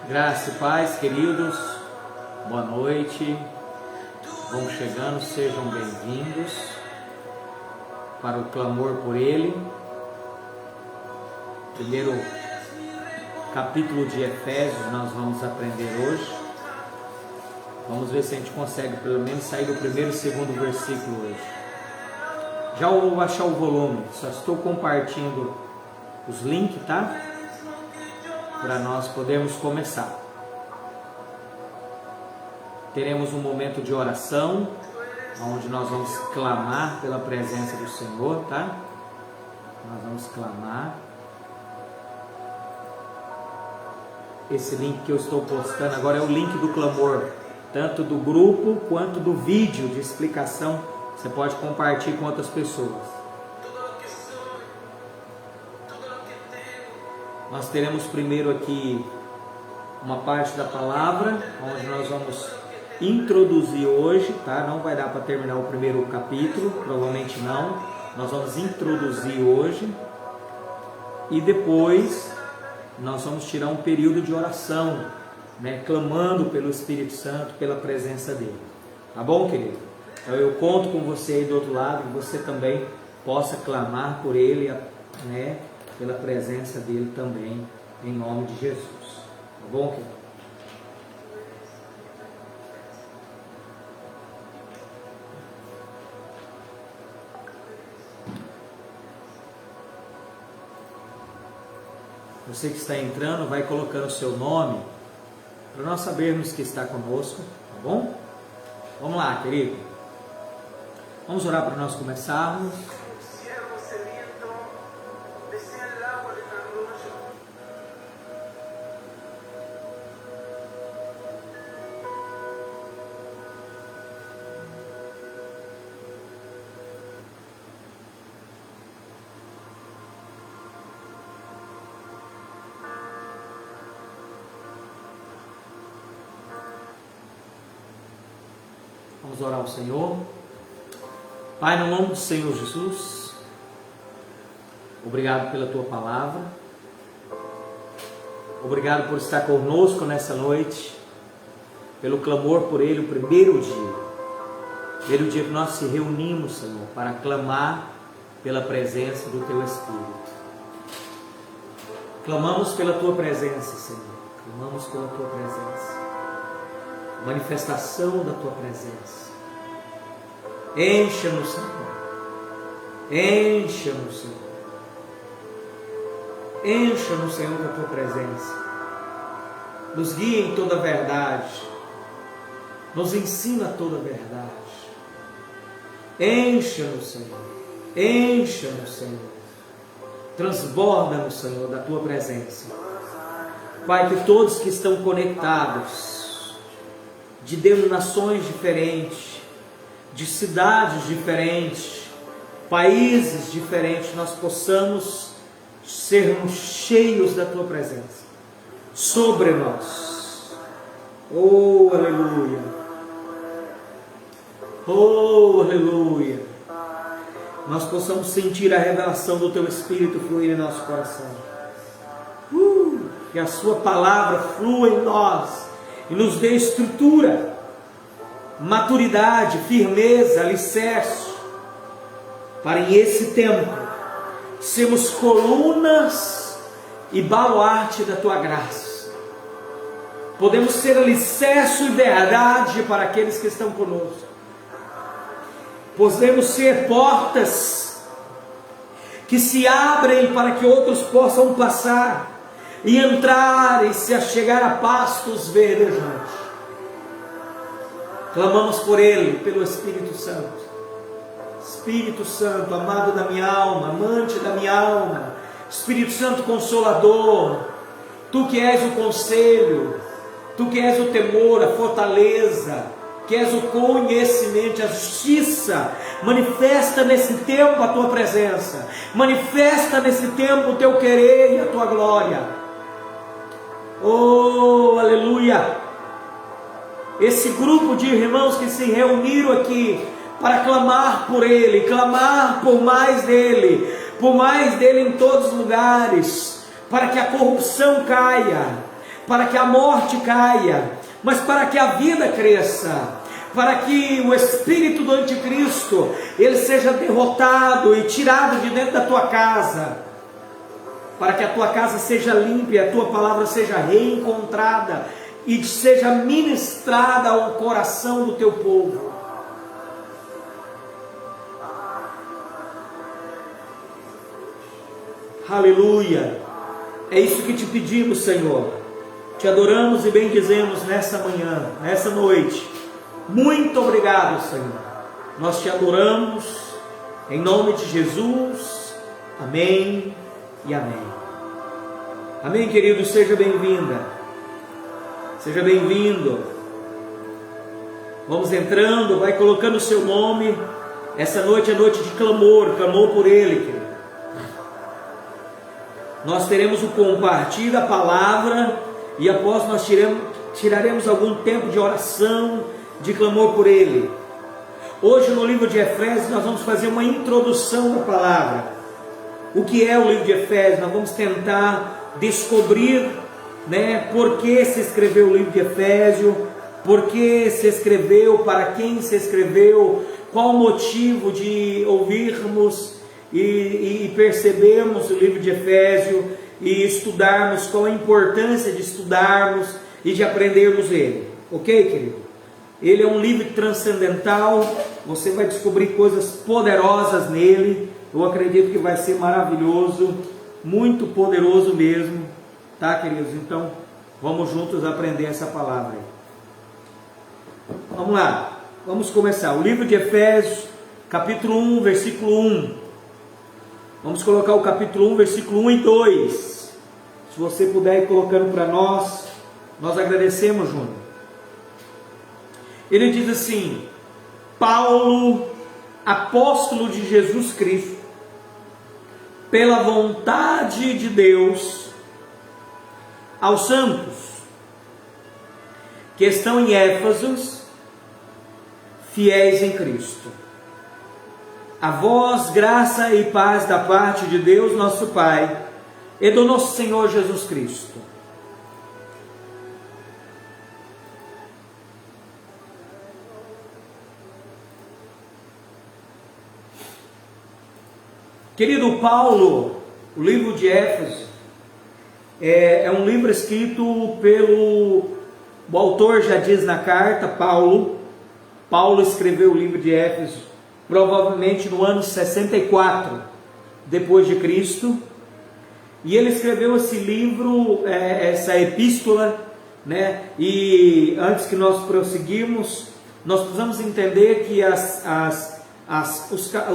Graça e paz, queridos, boa noite, vão chegando, sejam bem-vindos para o clamor por Ele, primeiro capítulo de Efésios nós vamos aprender hoje, vamos ver se a gente consegue pelo menos sair do primeiro e segundo versículo hoje. Já vou baixar o volume, só estou compartilhando os links, tá? Para nós podermos começar. Teremos um momento de oração, onde nós vamos clamar pela presença do Senhor, tá? Nós vamos clamar. Esse link que eu estou postando agora é o link do clamor, tanto do grupo quanto do vídeo de explicação. Você pode compartilhar com outras pessoas. Nós teremos primeiro aqui uma parte da palavra, onde nós vamos introduzir hoje, tá? Não vai dar para terminar o primeiro capítulo, provavelmente não. Nós vamos introduzir hoje e depois nós vamos tirar um período de oração, né? Clamando pelo Espírito Santo, pela presença dele. Tá bom, querido? Então eu conto com você aí do outro lado, que você também possa clamar por ele, né? Pela presença dele também, em nome de Jesus. Tá bom, querido? Você que está entrando, vai colocando o seu nome, para nós sabermos que está conosco, tá bom? Vamos lá, querido. Vamos orar para nós começarmos. Vamos orar ao Senhor. Pai, no nome do Senhor Jesus, obrigado pela Tua palavra, obrigado por estar conosco nessa noite, pelo clamor por Ele, o primeiro dia que nós se reunimos, Senhor, para clamar pela presença do Teu Espírito. Clamamos pela Tua presença, Senhor, clamamos pela Tua presença, manifestação da Tua presença. Encha-nos, Senhor. Encha-nos, Senhor. Encha-nos, Senhor, da Tua presença. Nos guia em toda a verdade. Nos ensina toda a verdade. Encha-nos, Senhor. Encha-nos, Senhor. Transborda-nos, Senhor, da Tua presença. Pai, que todos que estão conectados, de denominações diferentes, de cidades diferentes, países diferentes, nós possamos sermos cheios da Tua presença sobre nós. Oh, aleluia! Oh, aleluia! Nós possamos sentir a revelação do Teu Espírito fluir em nosso coração. Que a Sua palavra flua em nós e nos dê estrutura, maturidade, firmeza, alicerce, para em esse tempo sermos colunas e baluarte da Tua graça. Podemos ser alicerce e verdade para aqueles que estão conosco. Podemos ser portas que se abrem para que outros possam passar e entrar e se achegar a pastos verdejantes. Clamamos por Ele, pelo Espírito Santo. Espírito Santo, amado da minha alma, amante da minha alma, Espírito Santo Consolador, Tu que és o conselho, Tu que és o temor, a fortaleza, que és o conhecimento, a justiça, manifesta nesse tempo a Tua presença, manifesta nesse tempo o Teu querer e a Tua glória. Oh, aleluia! Esse grupo de irmãos que se reuniram aqui para clamar por Ele, clamar por mais dEle em todos os lugares, para que a corrupção caia, para que a morte caia, mas para que a vida cresça, para que o espírito do anticristo, ele seja derrotado e tirado de dentro da tua casa, para que a tua casa seja limpa e a tua palavra seja reencontrada e seja ministrada ao coração do teu povo. Aleluia! É isso que te pedimos, Senhor. Te adoramos e bendizemos nessa manhã, nessa noite. Muito obrigado, Senhor. Nós te adoramos em nome de Jesus. Amém e amém. Amém, querido. Seja bem-vinda. Seja bem-vindo. Vamos entrando, vai colocando o seu nome. Essa noite é noite de clamor por Ele, querido. Nós teremos o compartilho da palavra e após nós tiraremos algum tempo de oração, de clamor por Ele. Hoje no livro de Efésios nós vamos fazer uma introdução da palavra. O que é o livro de Efésios? Nós vamos tentar descobrir, por que se escreveu o livro de Efésios, por que se escreveu, para quem se escreveu, qual o motivo de ouvirmos e percebermos o livro de Efésios e estudarmos, qual a importância de estudarmos e de aprendermos ele. Ok, querido? Ele é um livro transcendental, você vai descobrir coisas poderosas nele. Eu acredito que vai ser maravilhoso, muito poderoso mesmo, tá, queridos? Então, vamos juntos aprender essa palavra aí. Vamos lá, vamos começar. O livro de Efésios, capítulo 1, versículo 1. Vamos colocar o capítulo 1, versículo 1 e 2. Se você puder ir colocando para nós agradecemos, Júnior. Ele diz assim: Paulo, apóstolo de Jesus Cristo, pela vontade de Deus, aos santos que estão em Éfeso, fiéis em Cristo. A vós graça e paz da parte de Deus nosso Pai e do nosso Senhor Jesus Cristo. Querido Paulo, o livro de Éfeso é um livro escrito o autor já diz na carta, Paulo escreveu o livro de Éfeso provavelmente no ano 64 depois de Cristo, e ele escreveu esse livro, essa epístola, e antes que nós prosseguirmos, nós precisamos entender que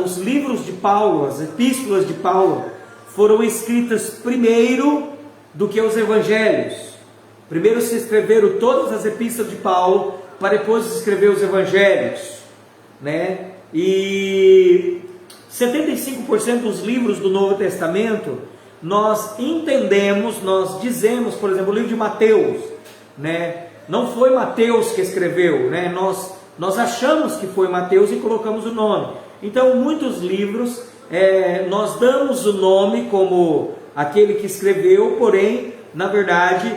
os livros de Paulo, as epístolas de Paulo, foram escritas primeiro do que os evangelhos. Primeiro se escreveram todas as epístolas de Paulo, para depois escrever os evangelhos, E 75% dos livros do Novo Testamento nós entendemos, nós dizemos, por exemplo, o livro de Mateus, não foi Mateus que escreveu, nós achamos que foi Mateus e colocamos o nome. Então, muitos livros nós damos o nome como aquele que escreveu, porém, na verdade,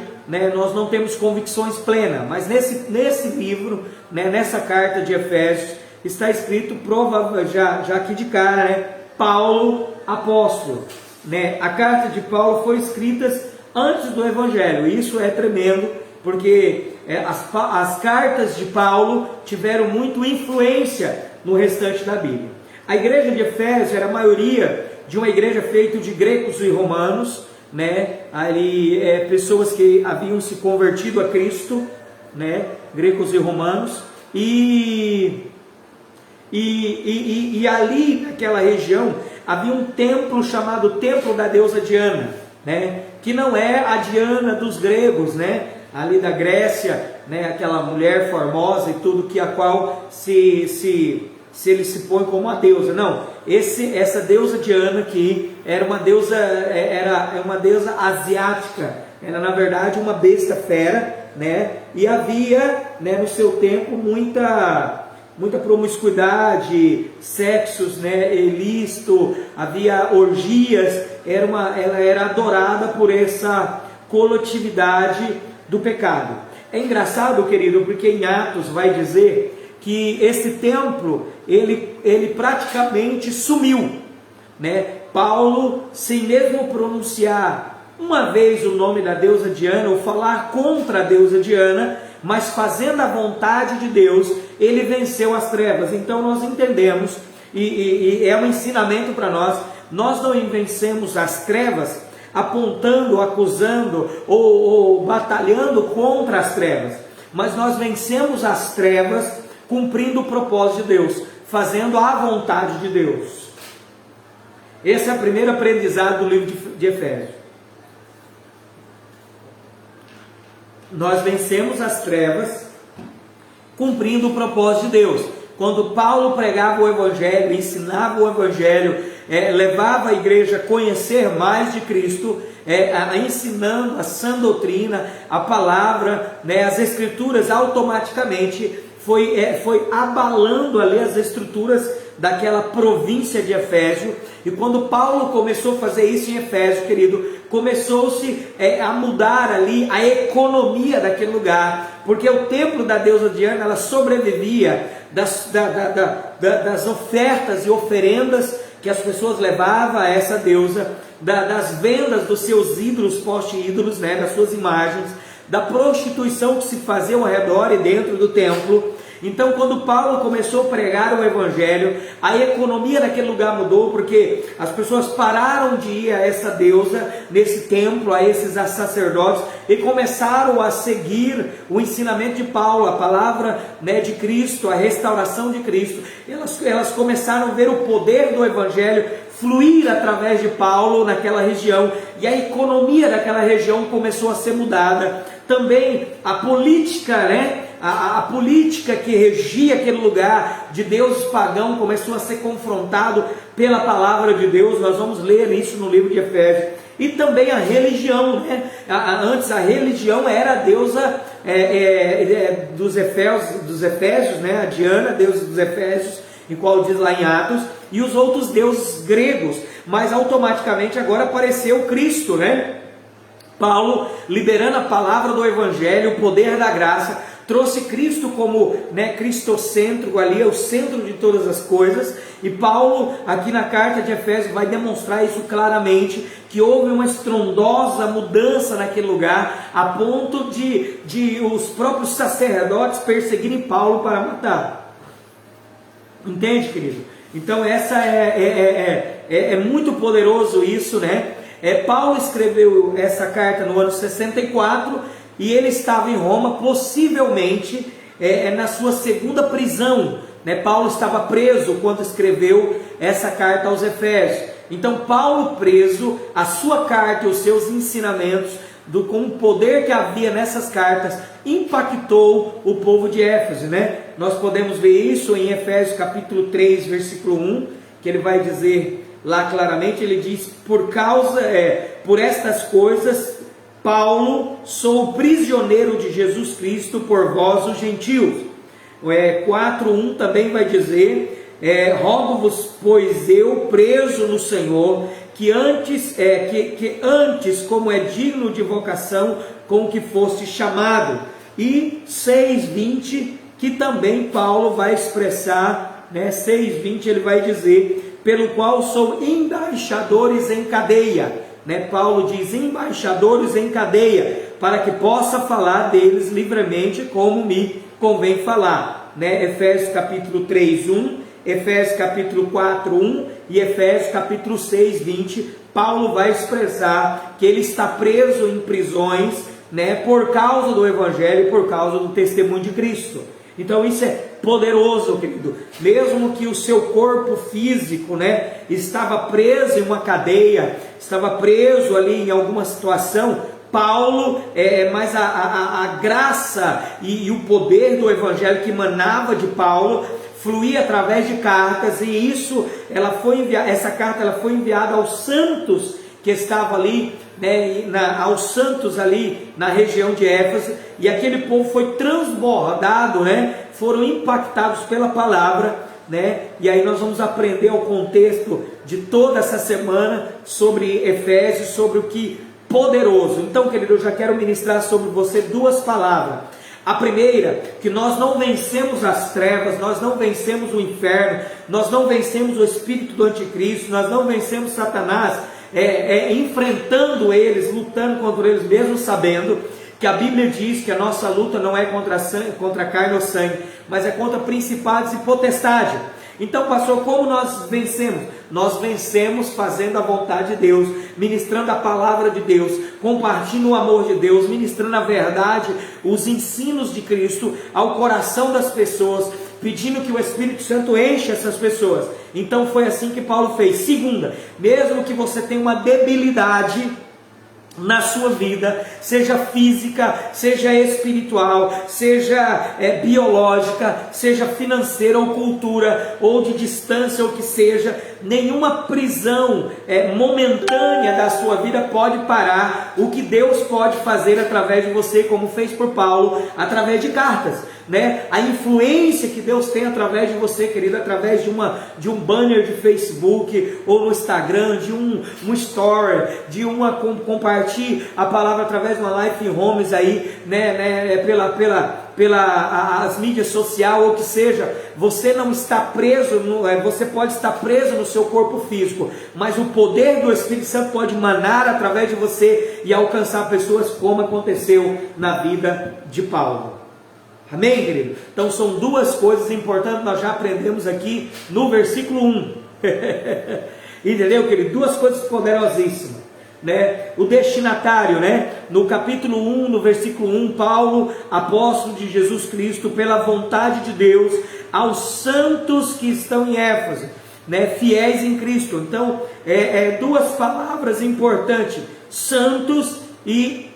nós não temos convicções plenas. Mas nesse livro, nessa carta de Efésios, está escrito, já aqui de cara, Paulo, apóstolo. A carta de Paulo foi escrita antes do Evangelho. Isso é tremendo, porque as cartas de Paulo tiveram muito influência no restante da Bíblia. A igreja de Efésios era a maioria de uma igreja feita de gregos e romanos, ali pessoas que haviam se convertido a Cristo, gregos e romanos, e ali naquela região havia um templo chamado Templo da deusa Diana, que não é a Diana dos gregos, ali da Grécia, aquela mulher formosa e tudo, que a qual se ele se põe como uma deusa. Não, essa deusa Diana aqui era uma deusa asiática, era na verdade uma besta fera, e havia, no seu tempo, muita promiscuidade, sexos, ilícito, havia orgias, ela era adorada por essa coletividade do pecado. É engraçado, querido, porque em Atos vai dizer que esse templo, ele praticamente sumiu, né? Paulo, sem mesmo pronunciar uma vez o nome da deusa Diana, ou falar contra a deusa Diana, mas fazendo a vontade de Deus, ele venceu as trevas. Então nós entendemos, e é um ensinamento para nós, nós não vencemos as trevas apontando, acusando ou batalhando contra as trevas, mas nós vencemos as trevas cumprindo o propósito de Deus, fazendo a vontade de Deus. Esse é o primeiro aprendizado do livro de Efésios. Nós vencemos as trevas cumprindo o propósito de Deus. Quando Paulo pregava o Evangelho, ensinava o Evangelho, levava a igreja a conhecer mais de Cristo, ensinando a sã doutrina, a palavra, as Escrituras, automaticamente foi abalando ali as estruturas daquela província de Efésio. E quando Paulo começou a fazer isso em Efésio, querido, começou-se a mudar ali a economia daquele lugar, porque o templo da deusa Diana, ela sobrevivia das ofertas e oferendas que as pessoas levavam a essa deusa, das vendas dos seus ídolos, poste-ídolos, das suas imagens, da prostituição que se fazia ao redor e dentro do templo. Então, quando Paulo começou a pregar o Evangelho, a economia daquele lugar mudou, porque as pessoas pararam de ir a essa deusa, nesse templo, a esses sacerdotes, e começaram a seguir o ensinamento de Paulo, a palavra de Cristo, a restauração de Cristo. Elas começaram a ver o poder do Evangelho fluir através de Paulo naquela região, e a economia daquela região começou a ser mudada. Também a política, a política que regia aquele lugar de deuses pagãos começou a ser confrontado pela palavra de Deus. Nós vamos ler isso no livro de Efésios. E também a religião, antes a religião era a deusa dos Efésios, a Diana, deusa dos Efésios, em qual diz lá em Atos, e os outros deuses gregos, mas automaticamente agora apareceu Cristo, Paulo, liberando a palavra do Evangelho, o poder da graça, trouxe Cristo como cristocêntrico ali, é o centro de todas as coisas. E Paulo, aqui na carta de Efésios, vai demonstrar isso claramente, que houve uma estrondosa mudança naquele lugar, a ponto de os próprios sacerdotes perseguirem Paulo para matar. Entende, querido? Então essa é muito poderoso isso, Paulo escreveu essa carta no ano 64, e ele estava em Roma, possivelmente na sua segunda prisão, Paulo estava preso quando escreveu essa carta aos Efésios. Então Paulo preso, a sua carta e os seus ensinamentos, com o poder que havia nessas cartas, impactou o povo de Éfeso, Nós podemos ver isso em Efésios capítulo 3, versículo 1, que ele vai dizer lá claramente, ele diz: por estas coisas, Paulo, sou prisioneiro de Jesus Cristo por vós os gentios. 4:1 também vai dizer: rogo-vos, pois eu, preso no Senhor, que antes, como é digno de vocação, com que foste chamado. E 6:20, que também Paulo vai expressar, 6:20 ele vai dizer: pelo qual sou embaixadores em cadeia. Paulo diz: embaixadores em cadeia, para que possa falar deles livremente como me convém falar. Efésios capítulo 3:1, Efésios capítulo 4:1 e Efésios capítulo 6:20, Paulo vai expressar que ele está preso em prisões, por causa do Evangelho, por causa do testemunho de Cristo. Então isso é poderoso, querido. Mesmo que o seu corpo físico, estava preso em uma cadeia, estava preso ali em alguma situação, Paulo, mas a graça e o poder do Evangelho que emanava de Paulo fluía através de cartas, e isso, essa carta ela foi enviada aos santos que estavam ali, aos santos ali na região de Éfeso, e aquele povo foi transbordado, foram impactados pela palavra, e aí nós vamos aprender o contexto de toda essa semana sobre Efésios, sobre o que poderoso. Então, querido, eu já quero ministrar sobre você duas palavras. A primeira, que nós não vencemos as trevas, nós não vencemos o inferno, nós não vencemos o espírito do anticristo, nós não vencemos Satanás, enfrentando eles, lutando contra eles, mesmo sabendo que a Bíblia diz que a nossa luta não é contra carne ou sangue, mas é contra principados e potestades. Então, pastor, como nós vencemos? Nós vencemos fazendo a vontade de Deus, ministrando a palavra de Deus, compartilhando o amor de Deus, ministrando a verdade, os ensinos de Cristo ao coração das pessoas, pedindo que o Espírito Santo enche essas pessoas. Então foi assim que Paulo fez. Segunda, mesmo que você tenha uma debilidade na sua vida, seja física, seja espiritual, seja biológica, seja financeira ou cultura, ou de distância, ou que seja, nenhuma prisão momentânea da sua vida pode parar o que Deus pode fazer através de você, como fez por Paulo, através de cartas, né? A influência que Deus tem através de você, querido, através de um banner de Facebook ou no Instagram, de um story, de compartilhe a palavra através de uma live em homes aí, né, as mídias sociais, ou que seja, você não está preso, você pode estar preso no seu corpo físico, mas o poder do Espírito Santo pode manar através de você e alcançar pessoas, como aconteceu na vida de Paulo. Amém, querido? Então são duas coisas importantes que nós já aprendemos aqui no versículo 1. Entendeu, querido? Duas coisas poderosíssimas, né? O destinatário, né? No capítulo 1, no versículo 1, Paulo, apóstolo de Jesus Cristo, pela vontade de Deus, aos santos que estão em Éfeso, né? Fiéis em Cristo. Então, duas palavras importantes: santos e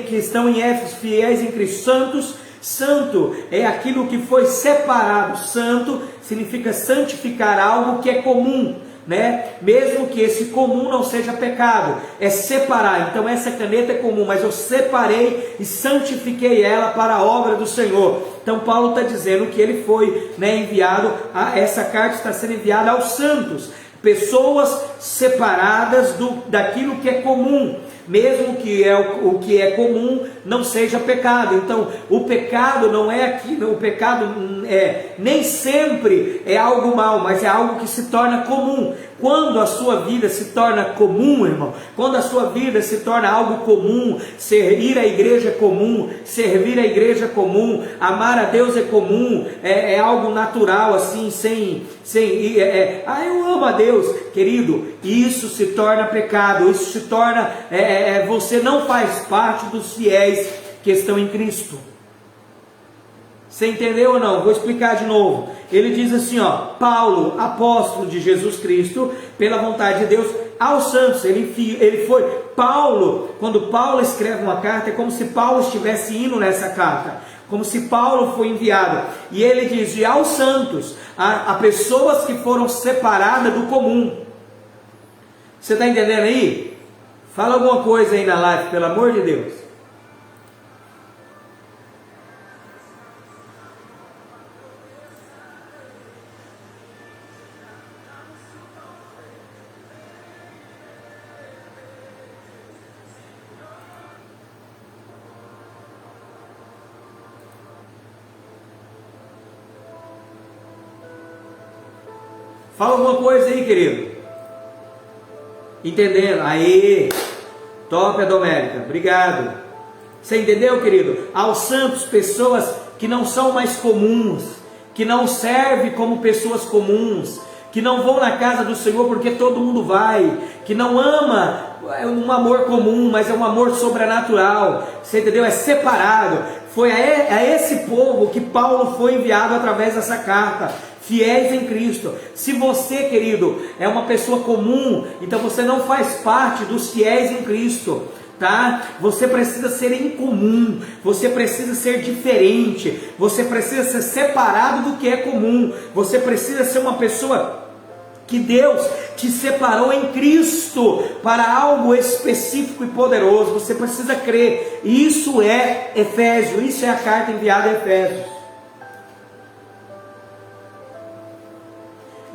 que estão em Éfeso, fiéis em Cristo. Santo é aquilo que foi separado. Santo significa santificar algo que é comum, né? Mesmo que esse comum não seja pecado, é separar. Então essa caneta é comum, mas eu separei e santifiquei ela para a obra do Senhor. Então Paulo está dizendo que ele foi, né, enviado, essa carta está sendo enviada aos santos, pessoas separadas daquilo que é comum, mesmo que o que é comum não seja pecado. Então o pecado não é aquilo, o pecado nem sempre é algo mal, mas é algo que se torna comum. Quando a sua vida se torna comum, irmão, quando a sua vida se torna algo comum, ir à igreja é comum, servir a igreja é comum, amar a Deus é comum, é algo natural, assim, eu amo a Deus, querido, isso se torna pecado, isso se torna, você não faz parte dos fiéis que estão em Cristo. Você entendeu ou não? Vou explicar de novo. Ele diz assim, Paulo, apóstolo de Jesus Cristo, pela vontade de Deus, aos santos. Ele foi Paulo. Quando Paulo escreve uma carta, é como se Paulo estivesse indo nessa carta, como se Paulo foi enviado. E ele diz, e aos santos, a pessoas que foram separadas do comum. Você está entendendo aí? Fala alguma coisa aí na live, pelo amor de Deus. Fala alguma coisa aí, querido. Entendendo? Aí, top, Adomérica, obrigado. Você entendeu, querido? Aos santos, pessoas que não são mais comuns, que não servem como pessoas comuns, que não vão na casa do Senhor porque todo mundo vai, que não ama um amor comum, mas é um amor sobrenatural. Você entendeu? É separado. Foi a esse povo que Paulo foi enviado através dessa carta. Fiéis em Cristo. Se você, querido, é uma pessoa comum, então você não faz parte dos fiéis em Cristo, tá? Você precisa ser incomum, você precisa ser diferente, você precisa ser separado do que é comum, você precisa ser uma pessoa que Deus te separou em Cristo para algo específico e poderoso. Você precisa crer. Isso é Efésios, isso é a carta enviada a Efésios.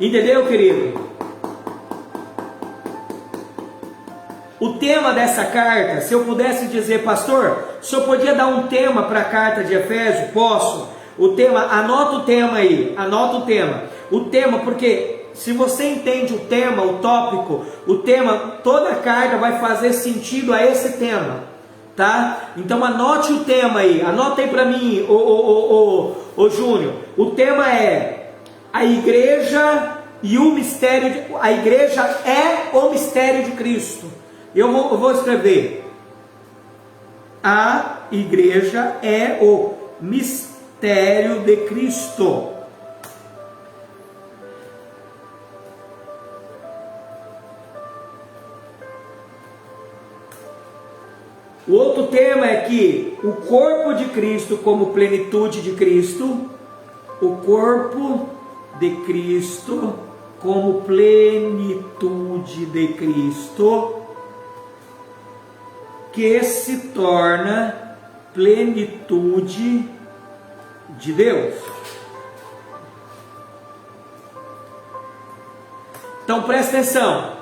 Entendeu, querido? o tema dessa carta, se eu pudesse dizer, pastor, o senhor podia dar um tema para a carta de Efésios? Posso. O tema, anota o tema aí, anota o tema. O tema, porque se você entende o tema, o tópico, o tema, toda a carta vai fazer sentido a esse tema, tá? Então anote o tema aí, anota aí para mim, ô Júnior. O tema é a igreja e o mistério, a igreja é o mistério de Cristo. Eu vou escrever: a igreja é o mistério de Cristo. O outro tema é que o corpo de Cristo como plenitude de Cristo, o corpo de Cristo como plenitude de Cristo, que se torna plenitude de Deus. Então presta atenção,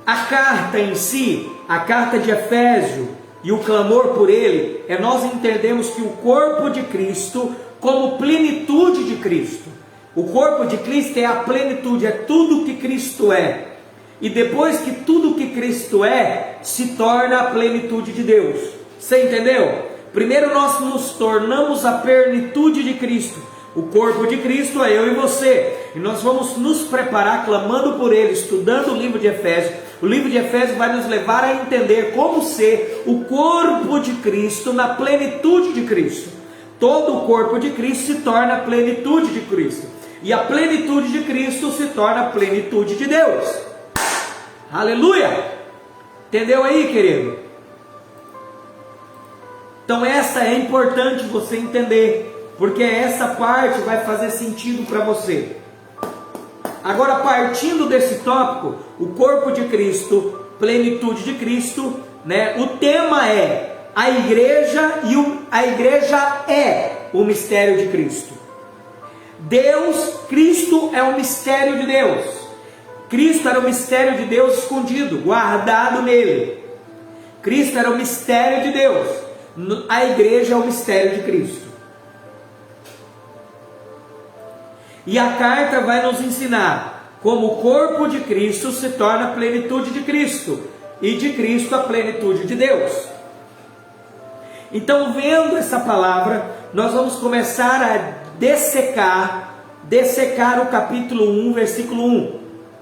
a carta em si, a carta de Efésios e o clamor por ele, nós entendemos que o corpo de Cristo como plenitude de Cristo. O corpo de Cristo é a plenitude, é tudo que Cristo é. E depois que tudo que Cristo é, se torna a plenitude de Deus. Você entendeu? Primeiro nós nos tornamos a plenitude de Cristo. O corpo de Cristo é eu e você. E nós vamos nos preparar clamando por ele, estudando o livro de Efésios. O livro de Efésios vai nos levar a entender como ser o corpo de Cristo na plenitude de Cristo. Todo o corpo de Cristo se torna a plenitude de Cristo. E a plenitude de Cristo se torna a plenitude de Deus. Aleluia! Entendeu aí, querido? Então essa é importante você entender, porque essa parte vai fazer sentido para você. Agora, partindo desse tópico, o corpo de Cristo, plenitude de Cristo, né? O tema é a igreja a igreja é o mistério de Cristo. Cristo é o mistério de Deus. Cristo era o mistério de Deus escondido, guardado nele. Cristo era o mistério de Deus. A igreja é o mistério de Cristo. E a carta vai nos ensinar como o corpo de Cristo se torna a plenitude de Cristo, e de Cristo a plenitude de Deus. Então, vendo essa palavra, nós vamos começar a dessecar o capítulo 1, versículo 1.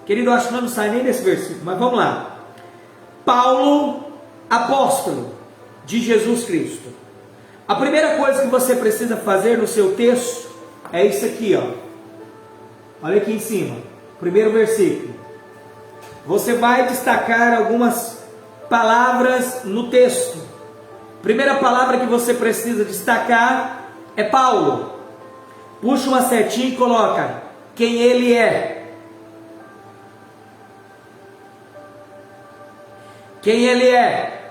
Querido, eu acho que não sai nem desse versículo, mas vamos lá. Paulo, apóstolo de Jesus Cristo. A primeira coisa que você precisa fazer no seu texto é isso aqui, ó. Olha aqui em cima, primeiro versículo. Você vai destacar algumas palavras no texto. Primeira palavra que você precisa destacar é Paulo. Puxa uma setinha e coloca quem ele é. Quem ele é.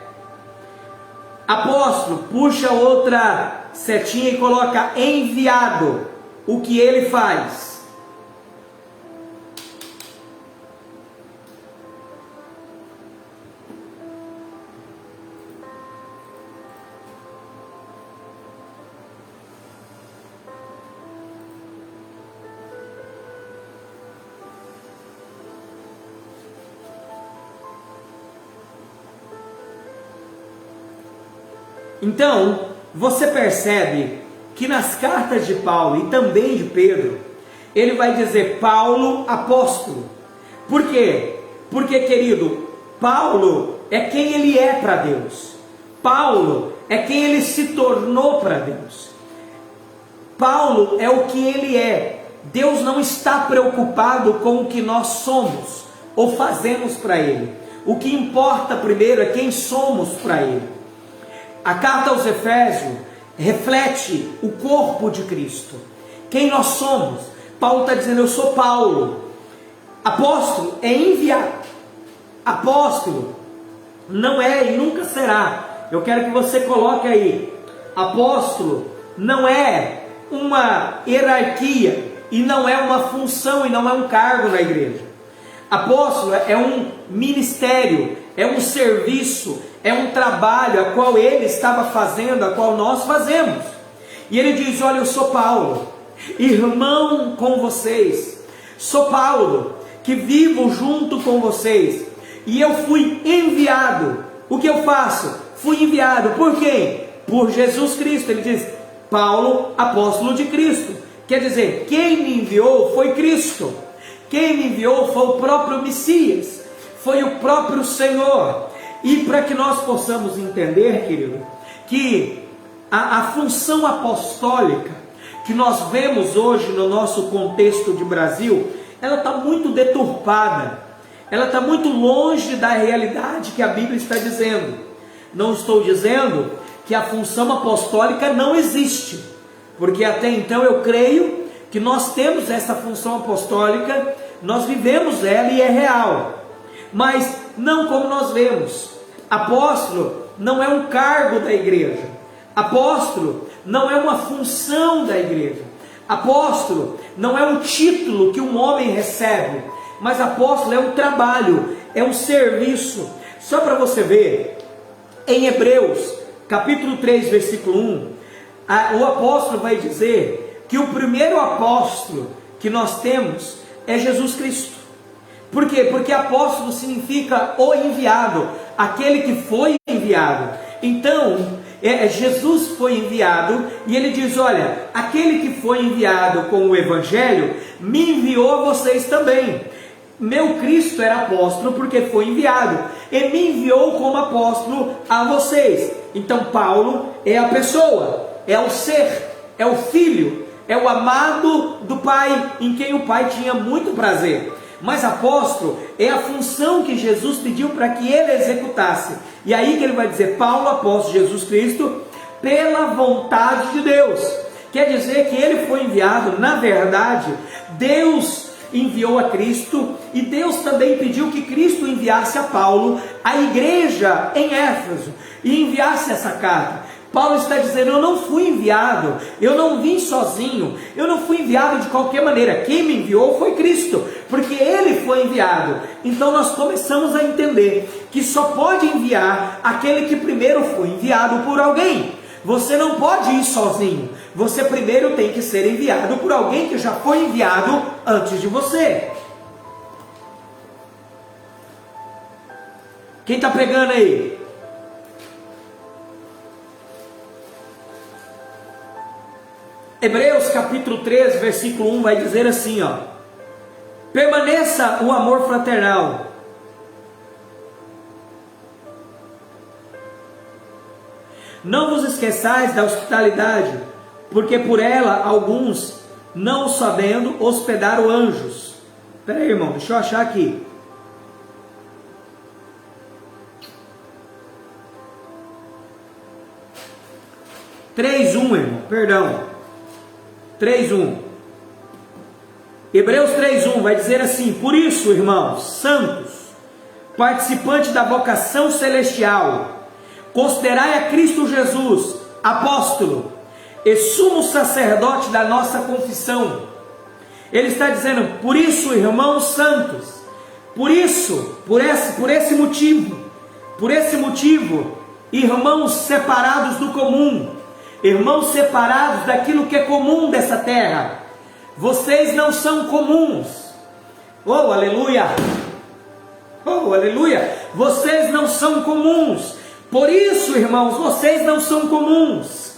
Apóstolo, puxa outra setinha e coloca enviado. O que ele faz. Então, você percebe que nas cartas de Paulo e também de Pedro, ele vai dizer Paulo apóstolo. Por quê? Porque, querido, Paulo é quem ele é para Deus. Paulo é quem ele se tornou para Deus. Paulo é o que ele é. Deus não está preocupado com o que nós somos ou fazemos para ele. O que importa primeiro é quem somos para ele. A carta aos Efésios reflete o corpo de Cristo. Quem nós somos? Paulo está dizendo, eu sou Paulo. Apóstolo é enviado. Apóstolo não é e nunca será. Eu quero que você coloque aí. Apóstolo não é uma hierarquia e não é uma função e não é um cargo na igreja. Apóstolo é um ministério, é um serviço, é um trabalho a qual ele estava fazendo, a qual nós fazemos. E ele diz: olha, eu sou Paulo, irmão com vocês, sou Paulo, que vivo junto com vocês, e eu fui enviado. O que eu faço? Fui enviado por quem? Por Jesus Cristo. Ele diz: Paulo, apóstolo de Cristo. Quer dizer, quem me enviou foi Cristo. Quem me enviou foi o próprio Messias, foi o próprio Senhor. E para que nós possamos entender, querido, que a função apostólica que nós vemos hoje no nosso contexto de Brasil, ela está muito deturpada, ela está muito longe da realidade que a Bíblia está dizendo. Não estou dizendo que a função apostólica não existe, porque até então eu creio que nós temos essa função apostólica, nós vivemos ela e é real, mas não como nós vemos. Apóstolo não é um cargo da igreja, apóstolo não é uma função da igreja, apóstolo não é um título que um homem recebe, mas apóstolo é um trabalho, é um serviço. Só para você ver, em Hebreus capítulo 3, versículo 1, o apóstolo vai dizer que o primeiro apóstolo que nós temos é Jesus Cristo. Por quê? Porque apóstolo significa o enviado, aquele que foi enviado. Então, Jesus foi enviado, e ele diz: olha, aquele que foi enviado com o Evangelho, me enviou a vocês também. Meu Cristo era apóstolo porque foi enviado, e me enviou como apóstolo a vocês. Então Paulo é a pessoa, é o ser, é o filho, é o amado do Pai, em quem o Pai tinha muito prazer. Mas apóstolo é a função que Jesus pediu para que ele executasse. E aí que ele vai dizer: Paulo, apóstolo de Jesus Cristo, pela vontade de Deus. Quer dizer que ele foi enviado, na verdade, Deus enviou a Cristo, e Deus também pediu que Cristo enviasse a Paulo, a igreja em Éfeso, e enviasse essa carta. Paulo está dizendo: eu não fui enviado, eu não vim sozinho, eu não fui enviado de qualquer maneira. Quem me enviou foi Cristo, porque ele foi enviado. Então nós começamos a entender que só pode enviar aquele que primeiro foi enviado por alguém. Você não pode ir sozinho, você primeiro tem que ser enviado por alguém que já foi enviado antes de você. Quem está pegando aí? Hebreus capítulo 3, versículo 1 vai dizer assim, ó: permaneça o amor fraternal. Não vos esqueçais da hospitalidade, porque por ela alguns, não sabendo, hospedaram anjos. Espera aí, irmão, deixa eu achar aqui. Irmão, perdão. 3:1. Hebreus 3:1 vai dizer assim: por isso, irmãos santos, participantes da vocação celestial, considerai a Cristo Jesus, apóstolo e sumo sacerdote da nossa confissão. Ele está dizendo: por isso, irmãos santos, por esse motivo, irmãos separados do comum, irmãos separados daquilo que é comum dessa terra, vocês não são comuns. Oh, aleluia! Oh, aleluia! Vocês não são comuns. Por isso, irmãos, vocês não são comuns.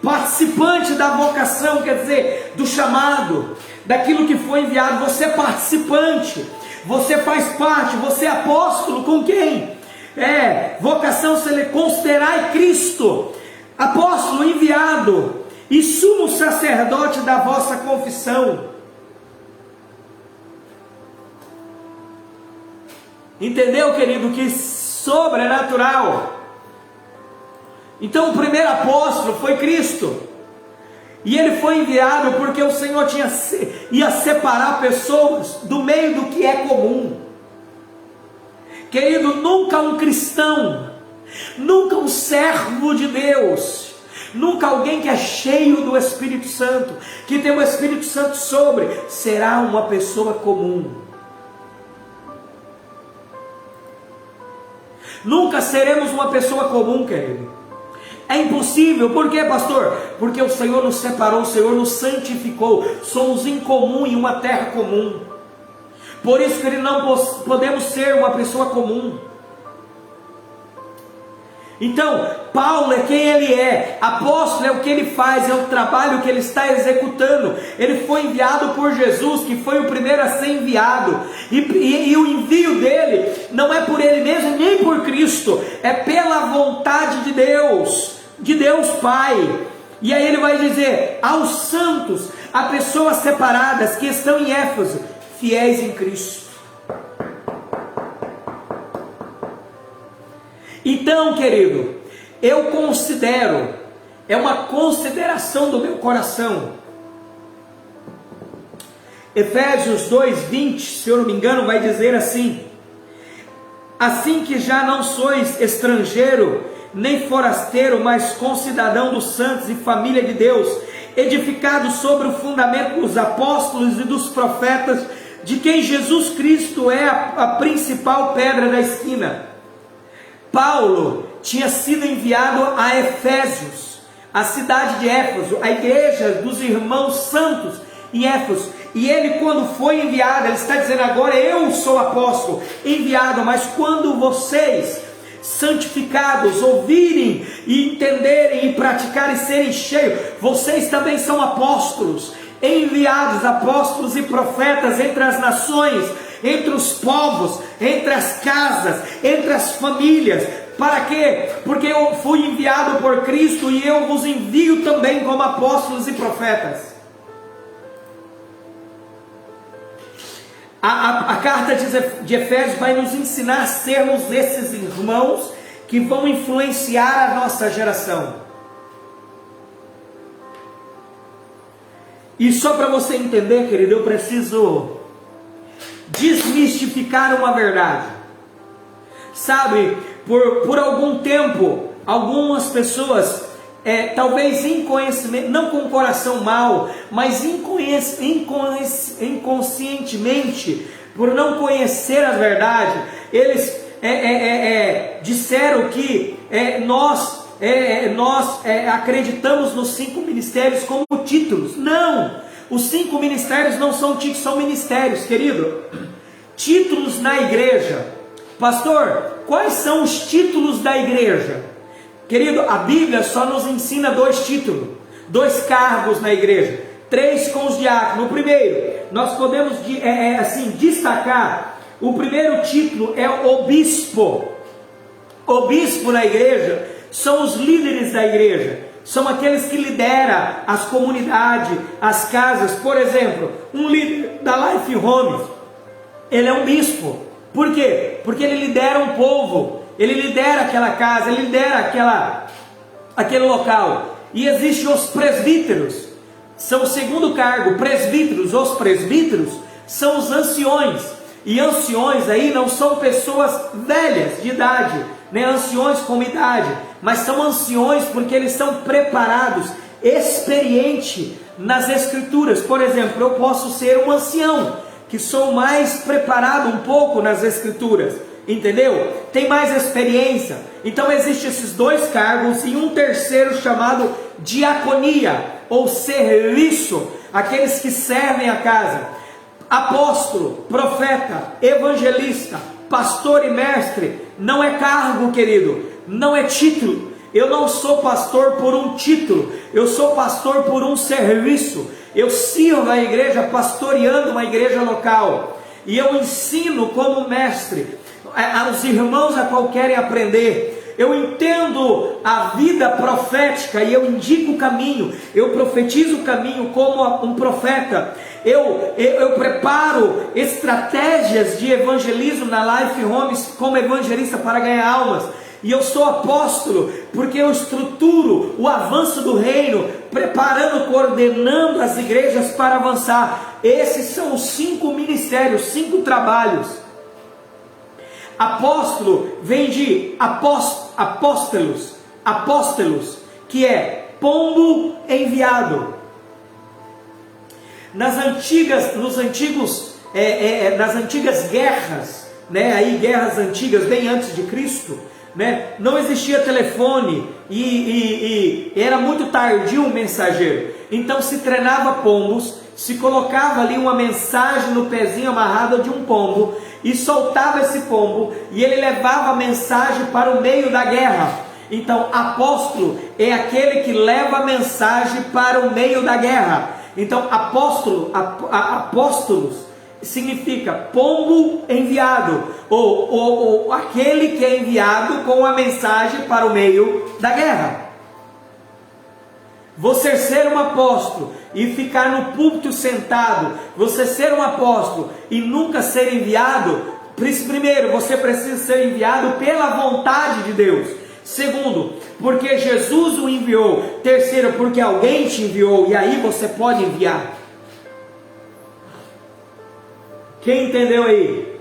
Participante da vocação, quer dizer, do chamado, daquilo que foi enviado. Você é participante, você faz parte, você é apóstolo com quem? Vocação, considerai Cristo, apóstolo enviado e sumo sacerdote da vossa confissão. Entendeu, querido, que sobrenatural? Então o primeiro apóstolo foi Cristo, e ele foi enviado porque o Senhor ia separar pessoas do meio do que é comum. Querido, nunca um cristão, nunca um servo de Deus, nunca alguém que é cheio do Espírito Santo, que tem o Espírito Santo sobre, será uma pessoa comum. Nunca seremos uma pessoa comum, querido. É impossível. Por quê, pastor? Porque o Senhor nos separou, o Senhor nos santificou. Somos incomum em uma terra comum. Por isso que não podemos ser uma pessoa comum. Então, Paulo é quem ele é, apóstolo é o que ele faz, é o trabalho que ele está executando. Ele foi enviado por Jesus, que foi o primeiro a ser enviado, e o envio dele não é por ele mesmo, nem por Cristo, é pela vontade de Deus Pai. E aí ele vai dizer, aos santos, a pessoas separadas que estão em Éfeso, fiéis em Cristo. Então, querido, eu considero, é uma consideração do meu coração, Efésios 2:20, se eu não me engano, vai dizer assim: assim que já não sois estrangeiro, nem forasteiro, mas concidadão dos santos e família de Deus, edificados sobre o fundamento dos apóstolos e dos profetas, de quem Jesus Cristo é a principal pedra da esquina. Paulo tinha sido enviado a Efésios, a cidade de Éfeso, a igreja dos irmãos santos em Éfeso. E ele, quando foi enviado, ele está dizendo agora: eu sou apóstolo, enviado, mas quando vocês, santificados, ouvirem e entenderem e praticarem e serem cheios, vocês também são apóstolos, enviados, apóstolos e profetas entre as nações, entre os povos, entre as casas, entre as famílias. Para quê? Porque eu fui enviado por Cristo e eu vos envio também como apóstolos e profetas. A carta de Efésios vai nos ensinar a sermos esses irmãos que vão influenciar a nossa geração. E só para você entender, querido, eu preciso desmistificar uma verdade. Sabe, por algum tempo, algumas pessoas, talvez inconhecimento, não com o coração mau, mas inconscientemente, por não conhecer a verdade, eles disseram que nós acreditamos nos 5 ministérios como títulos. Não! Os 5 ministérios não são títulos, são ministérios, querido. Títulos na igreja. Pastor, quais são os títulos da igreja? Querido, a Bíblia só nos ensina 2 títulos, 2 cargos na igreja, 3 com os diáconos. O primeiro, nós podemos destacar, o primeiro título é o bispo. O bispo na igreja são os líderes da igreja, são aqueles que lideram as comunidades, as casas. Por exemplo, um líder da Life Home, ele é um bispo. Por quê? Porque ele lidera um povo, ele lidera aquela casa, ele lidera aquele local. E existem os presbíteros, são o segundo cargo. Presbíteros, os presbíteros são os anciões. E anciões aí não são pessoas velhas de idade, nem anciões com idade, mas são anciões porque eles são preparados, experientes nas escrituras. Por exemplo, eu posso ser um ancião, que sou mais preparado um pouco nas escrituras, entendeu? Tem mais experiência. Então existem esses 2 cargos e um terceiro chamado diaconia, ou serviço, aqueles que servem a casa. Apóstolo, profeta, evangelista, pastor e mestre, não é cargo, querido, não é título. Eu não sou pastor por um título, eu sou pastor por um serviço. Eu sirvo a igreja pastoreando uma igreja local, e eu ensino como mestre aos irmãos a qual querem aprender. Eu entendo a vida profética e eu indico o caminho, eu profetizo o caminho como um profeta. Eu preparo estratégias de evangelismo na Life Homes como evangelista para ganhar almas. E eu sou apóstolo porque eu estruturo o avanço do reino, preparando, coordenando as igrejas para avançar. Esses são os 5 ministérios, 5 trabalhos. Apóstolo vem de apóstolos, que é pombo enviado. Nas antigas guerras, né, aí guerras antigas, bem antes de Cristo, né? Não existia telefone e era muito tardio o mensageiro. Então se treinava pombos, se colocava ali uma mensagem no pezinho amarrado de um pombo e soltava esse pombo e ele levava a mensagem para o meio da guerra. Então apóstolo é aquele que leva a mensagem para o meio da guerra. Então apóstolos significa pombo enviado, ou aquele que é enviado com a mensagem para o meio da guerra. Você ser um apóstolo e ficar no púlpito sentado, você ser um apóstolo e nunca ser enviado, primeiro, você precisa ser enviado pela vontade de Deus. Segundo, porque Jesus o enviou. Terceiro, porque alguém te enviou, e aí você pode enviar. Quem entendeu aí?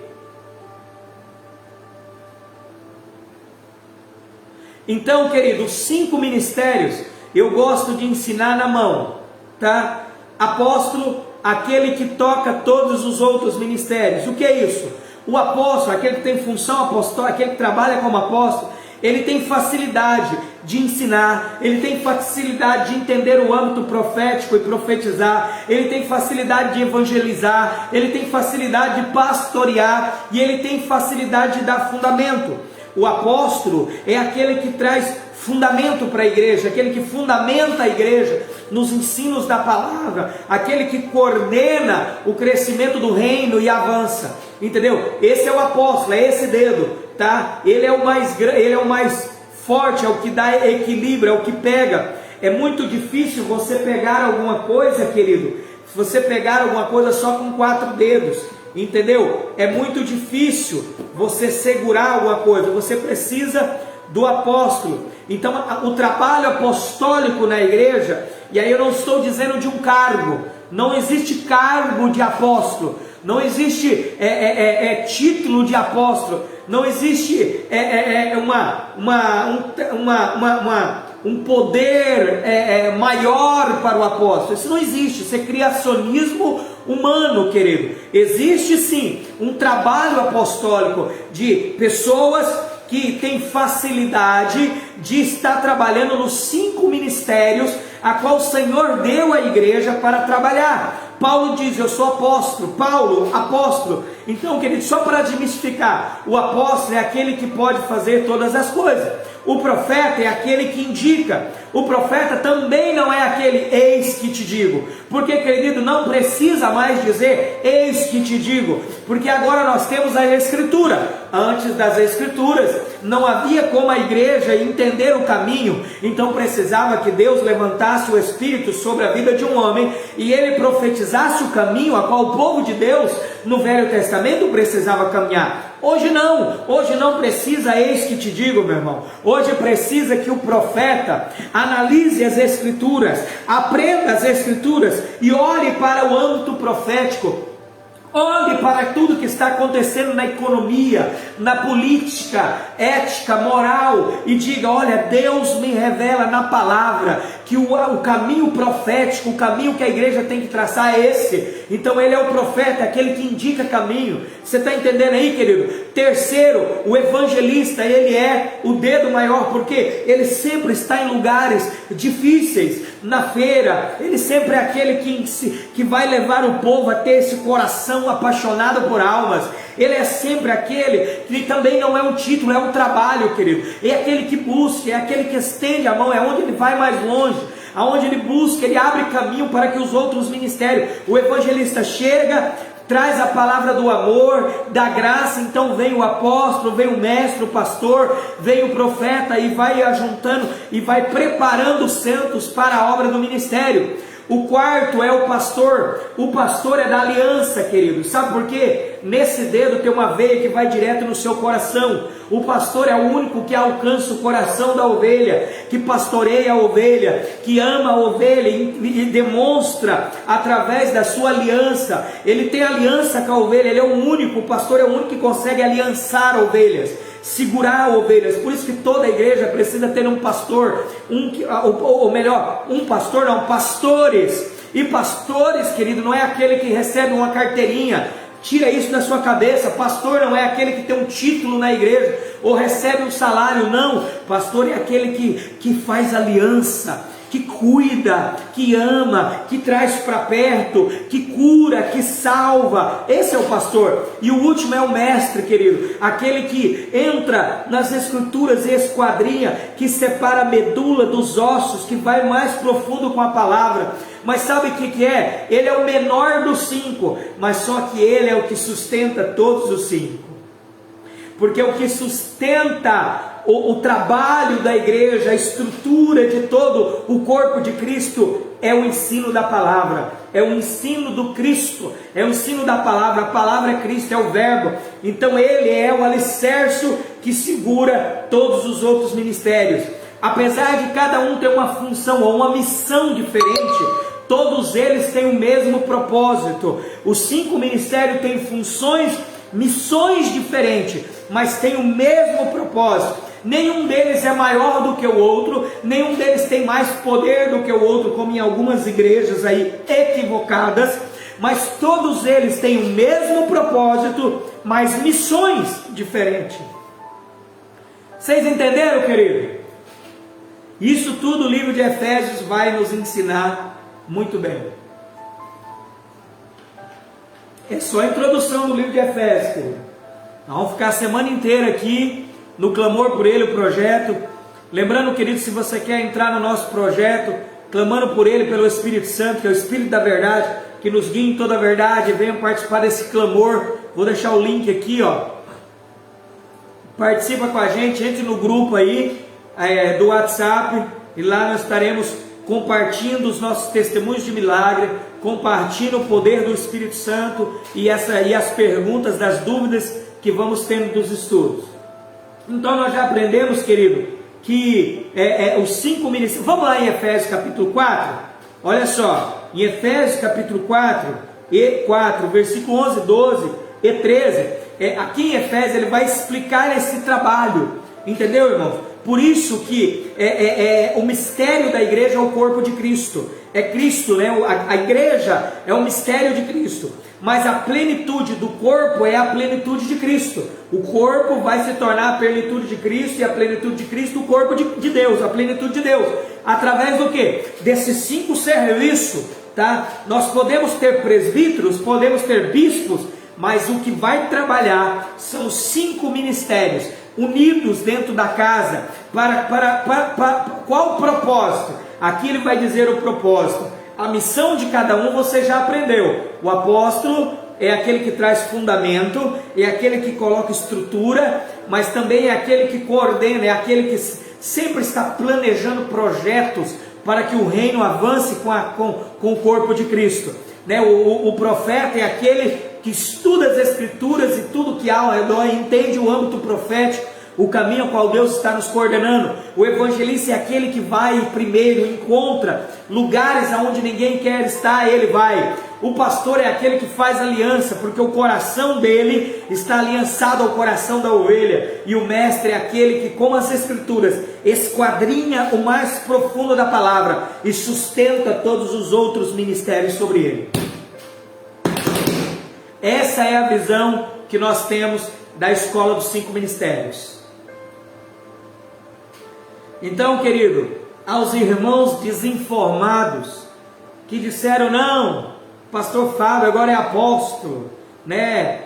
Então, queridos, 5 ministérios eu gosto de ensinar na mão, tá? Apóstolo, aquele que toca todos os outros ministérios. O que é isso? O apóstolo, aquele que tem função apostólica, aquele que trabalha como apóstolo, ele tem facilidade de ensinar, ele tem facilidade de entender o âmbito profético e profetizar, ele tem facilidade de evangelizar, ele tem facilidade de pastorear e ele tem facilidade de dar fundamento. O apóstolo é aquele que traz fundamento para a igreja, aquele que fundamenta a igreja nos ensinos da palavra, aquele que coordena o crescimento do reino e avança, entendeu? Esse é o apóstolo, é esse dedo, tá? Ele é o mais forte, é o que dá equilíbrio, é o que pega. É muito difícil você pegar alguma coisa, querido, você pegar alguma coisa só com 4 dedos, entendeu? É muito difícil você segurar alguma coisa, você precisa do apóstolo. Então o trabalho apostólico na igreja, e aí eu não estou dizendo de um cargo, não existe cargo de apóstolo, não existe título de apóstolo, não existe um poder maior para o apóstolo. Isso não existe, isso é criacionismo humano, querido. Existe sim um trabalho apostólico de pessoas que têm facilidade de estar trabalhando nos 5 ministérios a qual o Senhor deu à igreja para trabalhar. Paulo diz: eu sou apóstolo. Paulo, apóstolo. Então, querido, só para desmistificar, o apóstolo é aquele que pode fazer todas as coisas. O profeta é aquele que indica. O profeta também não é aquele eis que te digo. Porque, querido, não precisa mais dizer eis que te digo, porque agora nós temos a Escritura. Antes das Escrituras não havia como a igreja entender o caminho, então precisava que Deus levantasse o Espírito sobre a vida de um homem e ele profetizasse o caminho a qual o povo de Deus no Velho Testamento precisava caminhar. Hoje não precisa eis que te digo, meu irmão. Hoje precisa que o profeta analise as Escrituras, aprenda as Escrituras e olhe para o âmbito profético. Olhe para tudo que está acontecendo na economia, na política, ética, moral, e diga: olha, Deus me revela na palavra que o caminho profético, o caminho que a igreja tem que traçar é esse. Então ele é o profeta, aquele que indica caminho. Você está entendendo aí, querido? Terceiro, o evangelista, ele é o dedo maior, porque ele sempre está em lugares difíceis, na feira. Ele sempre é aquele que vai levar o povo a ter esse coração apaixonado por almas. Ele é sempre aquele que também não é um título, é um trabalho, querido. É aquele que busca, é aquele que estende a mão, é onde ele vai mais longe, aonde ele busca, ele abre caminho para que os outros ministérios. O evangelista chega, traz a palavra do amor, da graça, então vem o apóstolo, vem o mestre, o pastor, vem o profeta e vai ajuntando e vai preparando os santos para a obra do ministério. O quarto é o pastor é da aliança, querido. Sabe por quê? Nesse dedo tem uma veia que vai direto no seu coração. O pastor é o único que alcança o coração da ovelha, que pastoreia a ovelha, que ama a ovelha e demonstra através da sua aliança. Ele tem aliança com a ovelha, ele é o único, o pastor é o único que consegue aliançar ovelhas, segurar ovelhas. Por isso que toda a igreja precisa ter um pastor, pastores. E pastores, querido, não é aquele que recebe uma carteirinha Tira isso da sua cabeça. Pastor não é aquele que tem um título na igreja ou recebe um salário, não. Pastor é aquele que faz aliança, que cuida, que ama, que traz para perto, que cura, que salva. Esse é o pastor. E o último é o mestre, querido, aquele que entra nas escrituras e esquadrinha, que separa a medula dos ossos, que vai mais profundo com a palavra. Mas sabe o que é? Ele é o menor dos 5, mas só que ele é o que sustenta todos os 5. Porque o que sustenta o trabalho da igreja, a estrutura de todo o corpo de Cristo, é o ensino da palavra, é o ensino do Cristo, é o ensino da palavra. A palavra é Cristo, é o verbo. Então ele é o alicerce que segura todos os outros ministérios. Apesar de cada um ter uma função ou uma missão diferente, todos eles têm o mesmo propósito. Os 5 ministérios têm funções, missões diferentes, mas têm o mesmo propósito. Nenhum deles é maior do que o outro, nenhum deles tem mais poder do que o outro, como em algumas igrejas aí equivocadas, mas todos eles têm o mesmo propósito, mas missões diferentes. Vocês entenderam, querido? Isso tudo o livro de Efésios vai nos ensinar muito bem. É só a introdução do livro de Efésios, querido. Nós vamos ficar a semana inteira aqui no clamor por ele, o projeto. Lembrando, querido, se você quer entrar no nosso projeto, clamando por ele, pelo Espírito Santo, que é o Espírito da verdade, que nos guie em toda a verdade, venha participar desse clamor. Vou deixar o link aqui, ó. Participa com a gente, entre no grupo aí do WhatsApp, e lá nós estaremos compartilhando os nossos testemunhos de milagre, compartilhando o poder do Espírito Santo e as perguntas, das dúvidas que vamos tendo dos estudos. Então nós já aprendemos, querido, que os 5 ministérios. Vamos lá em Efésios capítulo 4, olha só, em Efésios capítulo 4, versículo 11, 12 e 13, aqui em Efésios ele vai explicar esse trabalho, entendeu, irmãos? Por isso que o mistério da igreja é o corpo de Cristo, é Cristo, né? A igreja é o mistério de Cristo, mas a plenitude do corpo é a plenitude de Cristo. O corpo vai se tornar a plenitude de Cristo, e a plenitude de Cristo, o corpo de Deus, a plenitude de Deus, através do que? Desses 5 serviços, tá? Nós podemos ter presbíteros, podemos ter bispos, mas o que vai trabalhar são os 5 ministérios, unidos dentro da casa, para qual o propósito? Aqui ele vai dizer o propósito. A missão de cada um você já aprendeu. O apóstolo é aquele que traz fundamento, é aquele que coloca estrutura, mas também é aquele que coordena, é aquele que sempre está planejando projetos para que o reino avance com o corpo de Cristo, né? O profeta é aquele que estuda as escrituras e tudo que há ao redor, entende o âmbito profético, o caminho ao qual Deus está nos coordenando. O evangelista é aquele que vai primeiro, encontra lugares aonde ninguém quer estar, ele vai. O pastor é aquele que faz aliança, porque o coração dele está aliançado ao coração da ovelha. E o mestre é aquele que, como as escrituras, esquadrinha o mais profundo da palavra e sustenta todos os outros ministérios sobre ele. Essa é a visão que nós temos da escola dos 5 ministérios. Então, querido, aos irmãos desinformados que disseram, não, pastor Fábio agora é apóstolo, né?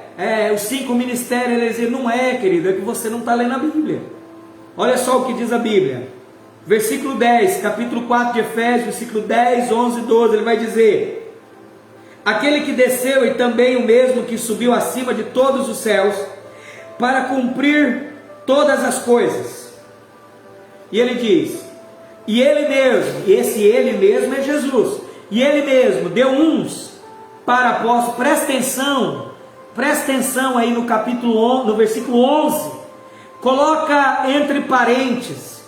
Os 5 ministérios, eles dizem, não é, querido, é que você não está lendo a Bíblia. Olha só o que diz a Bíblia, versículo 10, capítulo 4 de Efésios, versículo 10, 11 e 12, ele vai dizer: aquele que desceu e também o mesmo que subiu acima de todos os céus, para cumprir todas as coisas. E ele diz, e ele mesmo, esse ele mesmo é Jesus, e ele mesmo deu uns para apóstolos. Presta atenção aí no capítulo 11, no versículo 11, coloca entre parênteses,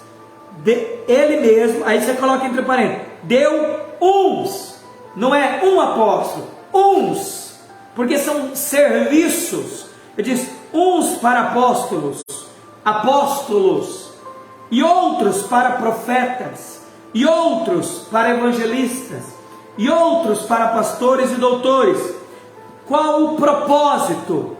ele mesmo, aí você coloca entre parênteses, deu uns, não é um apóstolo, uns, porque são serviços. Ele diz, uns para apóstolos, e outros para profetas, e outros para evangelistas, e outros para pastores e doutores, Qual o propósito?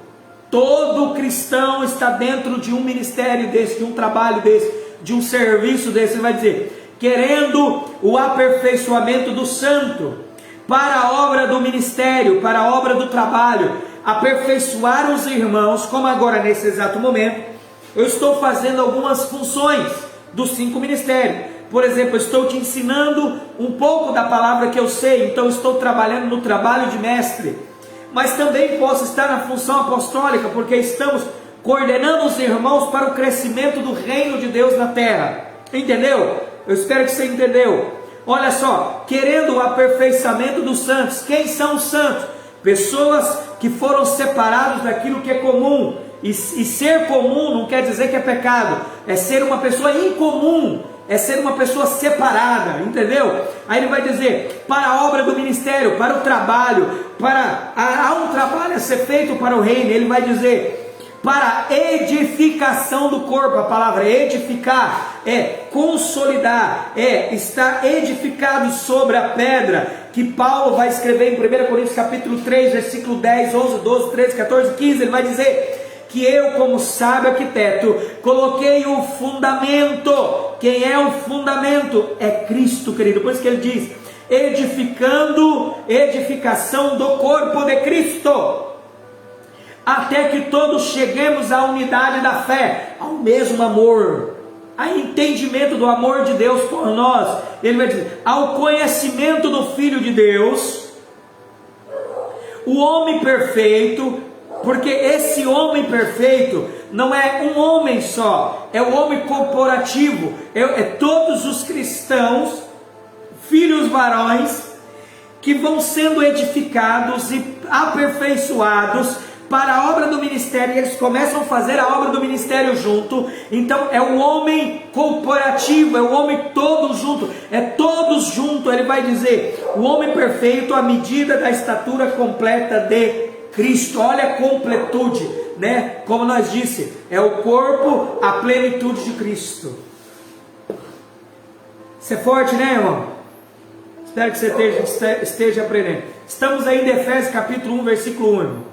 Todo cristão está dentro de um ministério desse, de um trabalho desse, de um serviço desse. Ele vai dizer, querendo o aperfeiçoamento do santo, para a obra do ministério, para a obra do trabalho, aperfeiçoar os irmãos, como agora nesse exato momento, eu estou fazendo algumas funções dos 5 ministérios. Por exemplo, eu estou te ensinando um pouco da palavra que eu sei, então estou trabalhando no trabalho de mestre, mas também posso estar na função apostólica, porque estamos coordenando os irmãos para o crescimento do reino de Deus na terra. Entendeu? Eu espero que você entendeu. Olha só, querendo o aperfeiçoamento dos santos. Quem são os santos? Pessoas que foram separados daquilo que é comum. E ser comum não quer dizer que é pecado, é ser uma pessoa incomum, é ser uma pessoa separada, entendeu? Aí ele vai dizer, para a obra do ministério, para o trabalho, há um trabalho a ser feito para o reino. Ele vai dizer, para a edificação do corpo. A palavra edificar é consolidar, é estar edificado sobre a pedra, que Paulo vai escrever em 1 Coríntios capítulo 3, versículo 10, 11, 12, 13, 14, 15, ele vai dizer que eu, como sábio arquiteto, coloquei o fundamento. Quem é o fundamento? É Cristo, querido. Por isso que ele diz, edificação do corpo de Cristo, até que todos cheguemos à unidade da fé, ao mesmo amor, a entendimento do amor de Deus por nós. Ele vai dizer, ao conhecimento do Filho de Deus, o homem perfeito. Porque esse homem perfeito não é um homem só, é o homem corporativo, é todos os cristãos, filhos varões, que vão sendo edificados e aperfeiçoados para a obra do ministério. E eles começam a fazer a obra do ministério junto. Então é o homem corporativo, é o homem todo junto, é todos juntos. Ele vai dizer, o homem perfeito à medida da estatura completa de Cristo. Olha a completude, né? Como nós disse, é o corpo, a plenitude de Cristo. Isso é forte, né, irmão? Espero que você esteja aprendendo. Estamos aí em Efésios capítulo 1, versículo 1, irmão.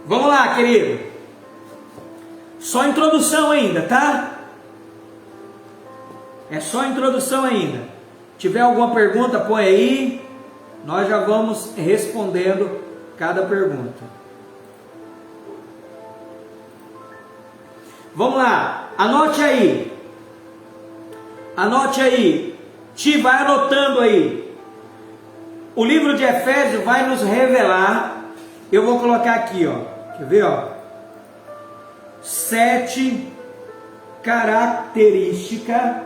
Vamos lá, querido. Só introdução ainda, tá? É só introdução ainda. Tiver alguma pergunta, põe aí. Nós já vamos respondendo cada pergunta. Vamos lá. Anote aí. Anote aí. Vai anotando aí. O livro de Efésios vai nos revelar. Eu vou colocar aqui, ó. Quer ver, ó? 7 características.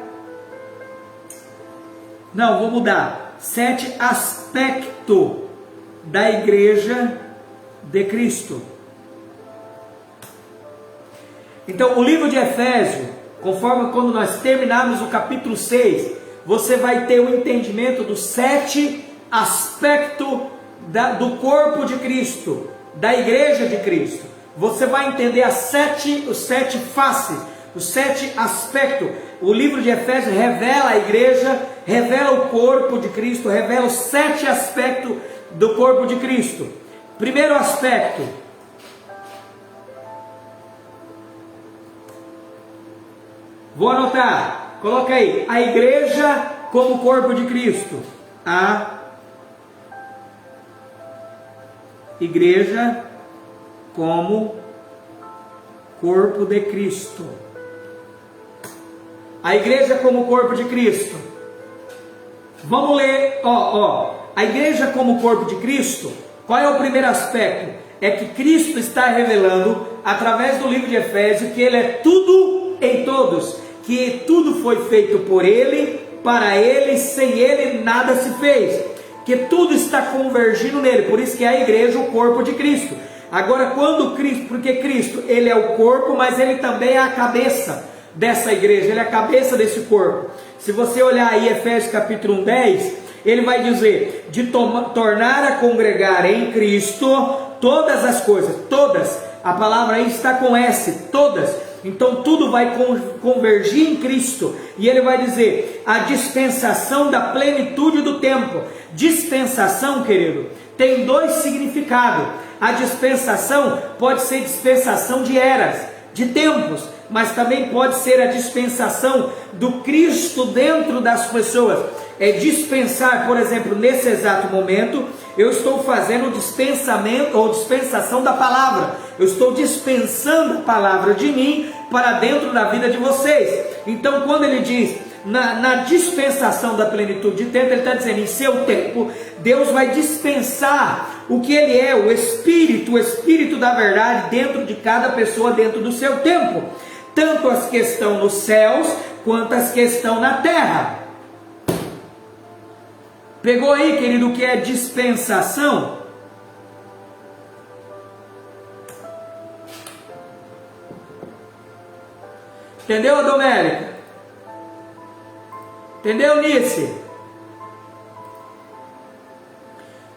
Não, vou mudar. 7 aspectos da igreja de Cristo. Então, o livro de Efésios, conforme quando nós terminarmos o capítulo 6, você vai ter o entendimento dos 7 aspectos do corpo de Cristo, da igreja de Cristo. Você vai entender os 7 faces, os 7 aspectos. O livro de Efésios revela a igreja, revela o corpo de Cristo, revela os 7 aspectos do corpo de Cristo. Primeiro aspecto, vou anotar, coloca aí, a igreja como corpo de Cristo. A igreja como corpo de Cristo. A igreja como corpo de Cristo. Vamos ler, a igreja como corpo de Cristo. Qual é o primeiro aspecto? É que Cristo está revelando, através do livro de Efésios, que Ele é tudo em todos, que tudo foi feito por Ele, para Ele, sem Ele nada se fez, que tudo está convergindo nele. Por isso que é a igreja o corpo de Cristo. Agora, quando Cristo, porque Cristo, ele é o corpo, mas ele também é a cabeça dessa igreja, ele é a cabeça desse corpo. Se você olhar aí Efésios capítulo 1, 10, ele vai dizer, de tornar a congregar em Cristo todas as coisas, todas, a palavra aí está com S, todas, então tudo vai convergir em Cristo, e ele vai dizer, a dispensação da plenitude do tempo. Dispensação, querido, tem dois significados. A dispensação pode ser dispensação de eras, de tempos, mas também pode ser a dispensação do Cristo dentro das pessoas. É dispensar, por exemplo, nesse exato momento, eu estou fazendo dispensamento ou dispensação da palavra. Eu estou dispensando a palavra de mim para dentro da vida de vocês. Então, quando ele diz na dispensação da plenitude de tempo, ele está dizendo, em seu tempo, Deus vai dispensar o que ele é, o Espírito da verdade dentro de cada pessoa, dentro do seu tempo. Tanto as que estão nos céus, quanto as que estão na terra. Pegou aí, querido, o que é dispensação? Entendeu, Adomérica? Entendeu, Nice?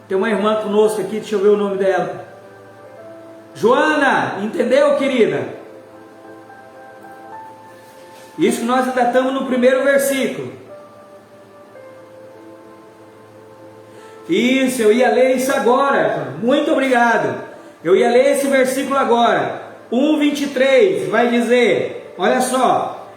Tem uma irmã conosco aqui, deixa eu ver o nome dela. Joana, entendeu, querida? Isso que nós ainda estamos no primeiro versículo. Isso, eu ia ler isso agora. Muito obrigado. Eu ia ler esse versículo agora. 1:23 vai dizer, olha só,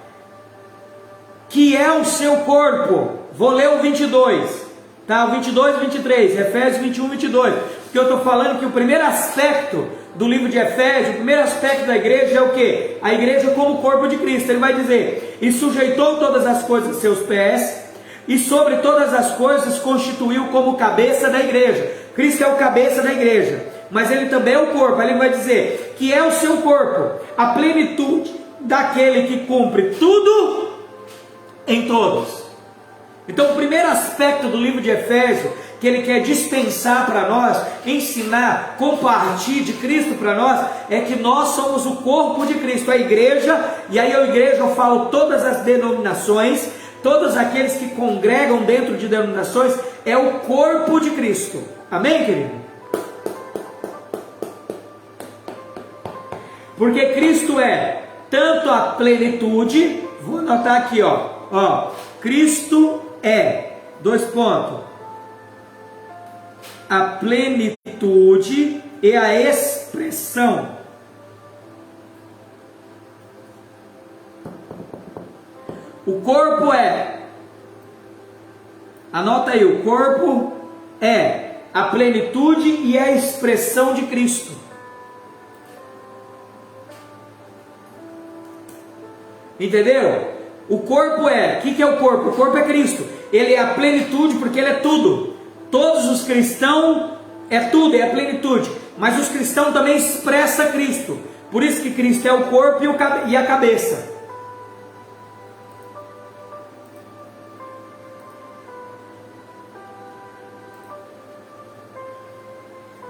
que é o seu corpo. Vou ler o 22, tá? O 22 e 23, Efésios 21, 22. Porque eu estou falando que o primeiro aspecto do livro de Efésios, o primeiro aspecto da igreja é o que? A igreja como corpo de Cristo. Ele vai dizer, e sujeitou todas as coisas a seus pés, e sobre todas as coisas constituiu como cabeça da igreja. Cristo é o cabeça da igreja, mas ele também é o corpo. Ele vai dizer que é o seu corpo, a plenitude daquele que cumpre tudo em todos. Então o primeiro aspecto do livro de Efésios, que ele quer dispensar para nós, ensinar, compartilhar de Cristo para nós, é que nós somos o corpo de Cristo, a igreja. E aí a igreja, eu falo todas as denominações, todos aqueles que congregam dentro de denominações, é o corpo de Cristo. Amém, querido? Porque Cristo é tanto a plenitude, vou anotar aqui, ó, Cristo é, 2 pontos, a plenitude e a expressão. O corpo é, anota aí, o corpo é a plenitude e a expressão de Cristo. Entendeu? O corpo é, o que é o corpo? O corpo é Cristo. Ele é a plenitude porque ele é tudo. Todos os cristãos é tudo, é a plenitude. Mas os cristãos também expressam Cristo. Por isso que Cristo é o corpo e a cabeça.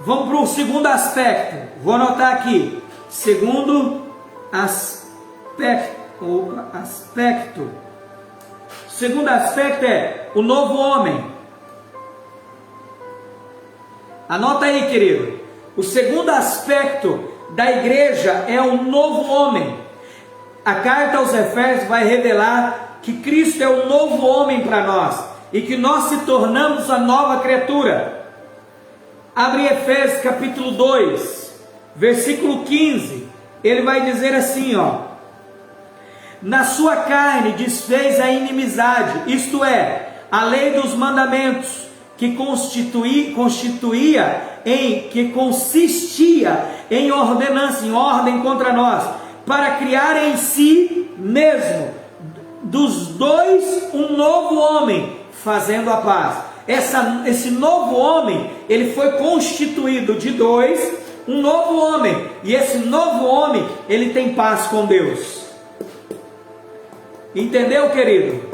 Vamos para o segundo aspecto. Vou anotar aqui. Segundo aspecto. Segundo aspecto é o novo homem. Anota aí, querido. O segundo aspecto da igreja é o novo homem. A carta aos Efésios vai revelar que Cristo é o novo homem para nós e que nós se tornamos a nova criatura. Abre Efésios capítulo 2, versículo 15. Ele vai dizer assim, ó: na sua carne desfez a inimizade, isto é, a lei dos mandamentos, que consistia em ordenança, em ordem contra nós, para criar em si mesmo dos dois um novo homem, fazendo a paz. Esse novo homem, ele foi constituído de dois, um novo homem, e esse novo homem, ele tem paz com Deus. Entendeu, querido?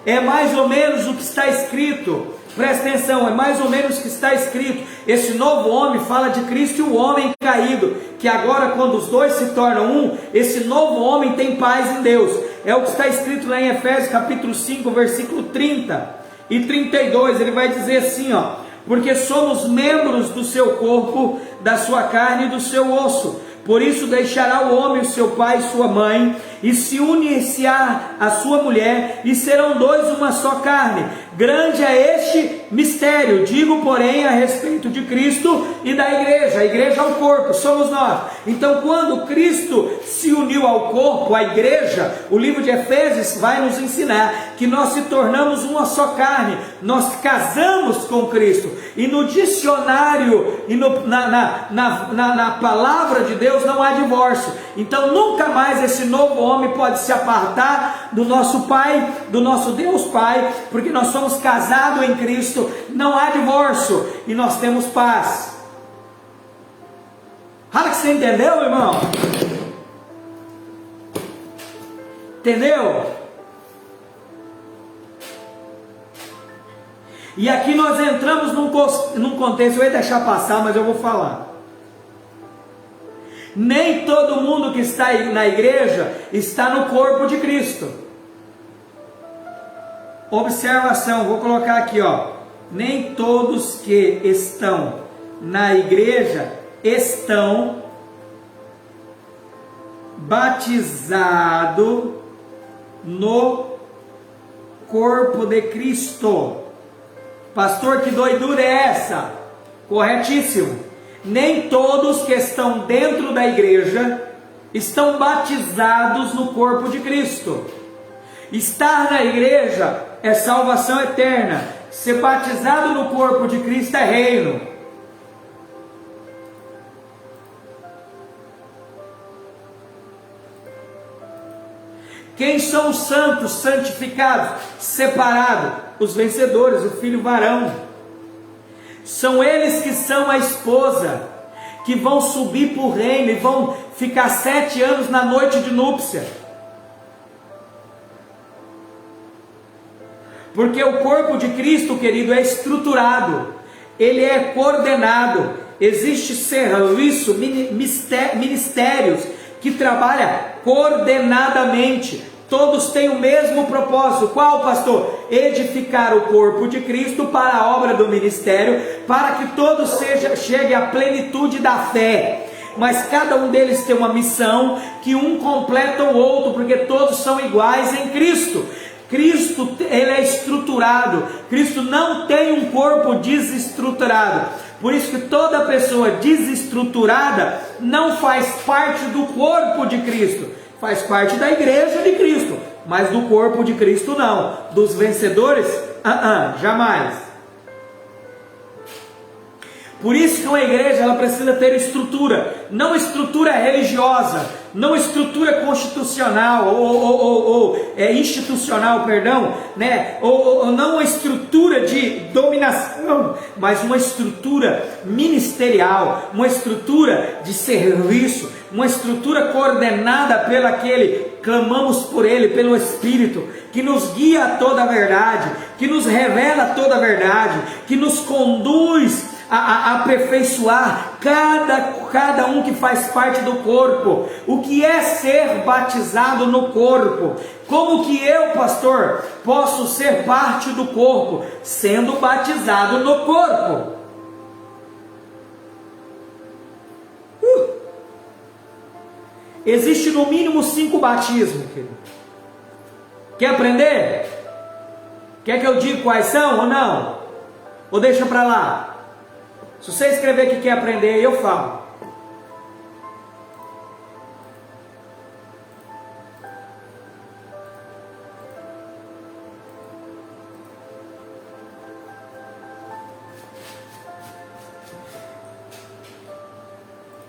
É mais ou menos o que está escrito Presta atenção, é mais ou menos o que está escrito. Esse novo homem fala de Cristo e o homem caído, que agora quando os dois se tornam um, esse novo homem tem paz em Deus. É o que está escrito lá em Efésios capítulo 5, versículo 30 e 32, ele vai dizer assim, ó: porque somos membros do seu corpo, da sua carne e do seu osso. Por isso deixará o homem o seu pai e sua mãe, e se unir-se-á a sua mulher, e serão dois uma só carne. Grande é este mistério, digo porém a respeito de Cristo e da igreja. A igreja é o corpo, somos nós. Então quando Cristo se uniu ao corpo, à igreja, o livro de Efésios vai nos ensinar que nós se tornamos uma só carne, nós casamos com Cristo. E no dicionário, e na palavra de Deus não há divórcio. Então nunca mais esse novo homem pode se apartar do nosso Pai, do nosso Deus Pai, porque nós somos casados em Cristo, não há divórcio e nós temos paz. Fala que você entendeu, irmão? Entendeu? E aqui nós entramos num contexto, eu ia deixar passar, mas eu vou falar. Nem todo mundo que está na igreja está no corpo de Cristo. Observação, vou colocar aqui, ó. Nem todos que estão na igreja estão batizados no corpo de Cristo. Pastor, que doidura é essa? Corretíssimo. Nem todos que estão dentro da igreja estão batizados no corpo de Cristo. Estar na igreja é salvação eterna. Ser batizado no corpo de Cristo é reino. Quem são os santos, santificados, separados? Os vencedores, o filho varão. São eles que são a esposa, que vão subir para o reino e vão ficar 7 anos na noite de núpcia. Porque o corpo de Cristo, querido, é estruturado, ele é coordenado, existe serviço, ministérios que trabalham coordenadamente, todos têm o mesmo propósito. Qual, pastor? Edificar o corpo de Cristo para a obra do ministério, para que todos cheguem à plenitude da fé. Mas cada um deles tem uma missão, que um completa o outro, porque todos são iguais em Cristo. Cristo, ele é estruturado. Cristo não tem um corpo desestruturado. Por isso que toda pessoa desestruturada não faz parte do corpo de Cristo. Faz parte da igreja de Cristo, mas do corpo de Cristo não. Dos vencedores, jamais. Por isso que uma igreja ela precisa ter estrutura, não estrutura religiosa, não estrutura constitucional ou institucional, perdão, né? Ou não uma estrutura de dominação, mas uma estrutura ministerial, uma estrutura de serviço, uma estrutura coordenada pelo aquele, clamamos por ele, pelo Espírito, que nos guia a toda a verdade, que nos revela toda a verdade, que nos conduz a aperfeiçoar cada um que faz parte do corpo. O que é ser batizado no corpo? Como que eu, pastor, posso ser parte do corpo? Sendo batizado no corpo. Existe no mínimo 5 batismos, querido. Quer aprender? Quer que eu diga quais são ou não? Ou deixa para lá? Se você escrever que quer aprender, eu falo.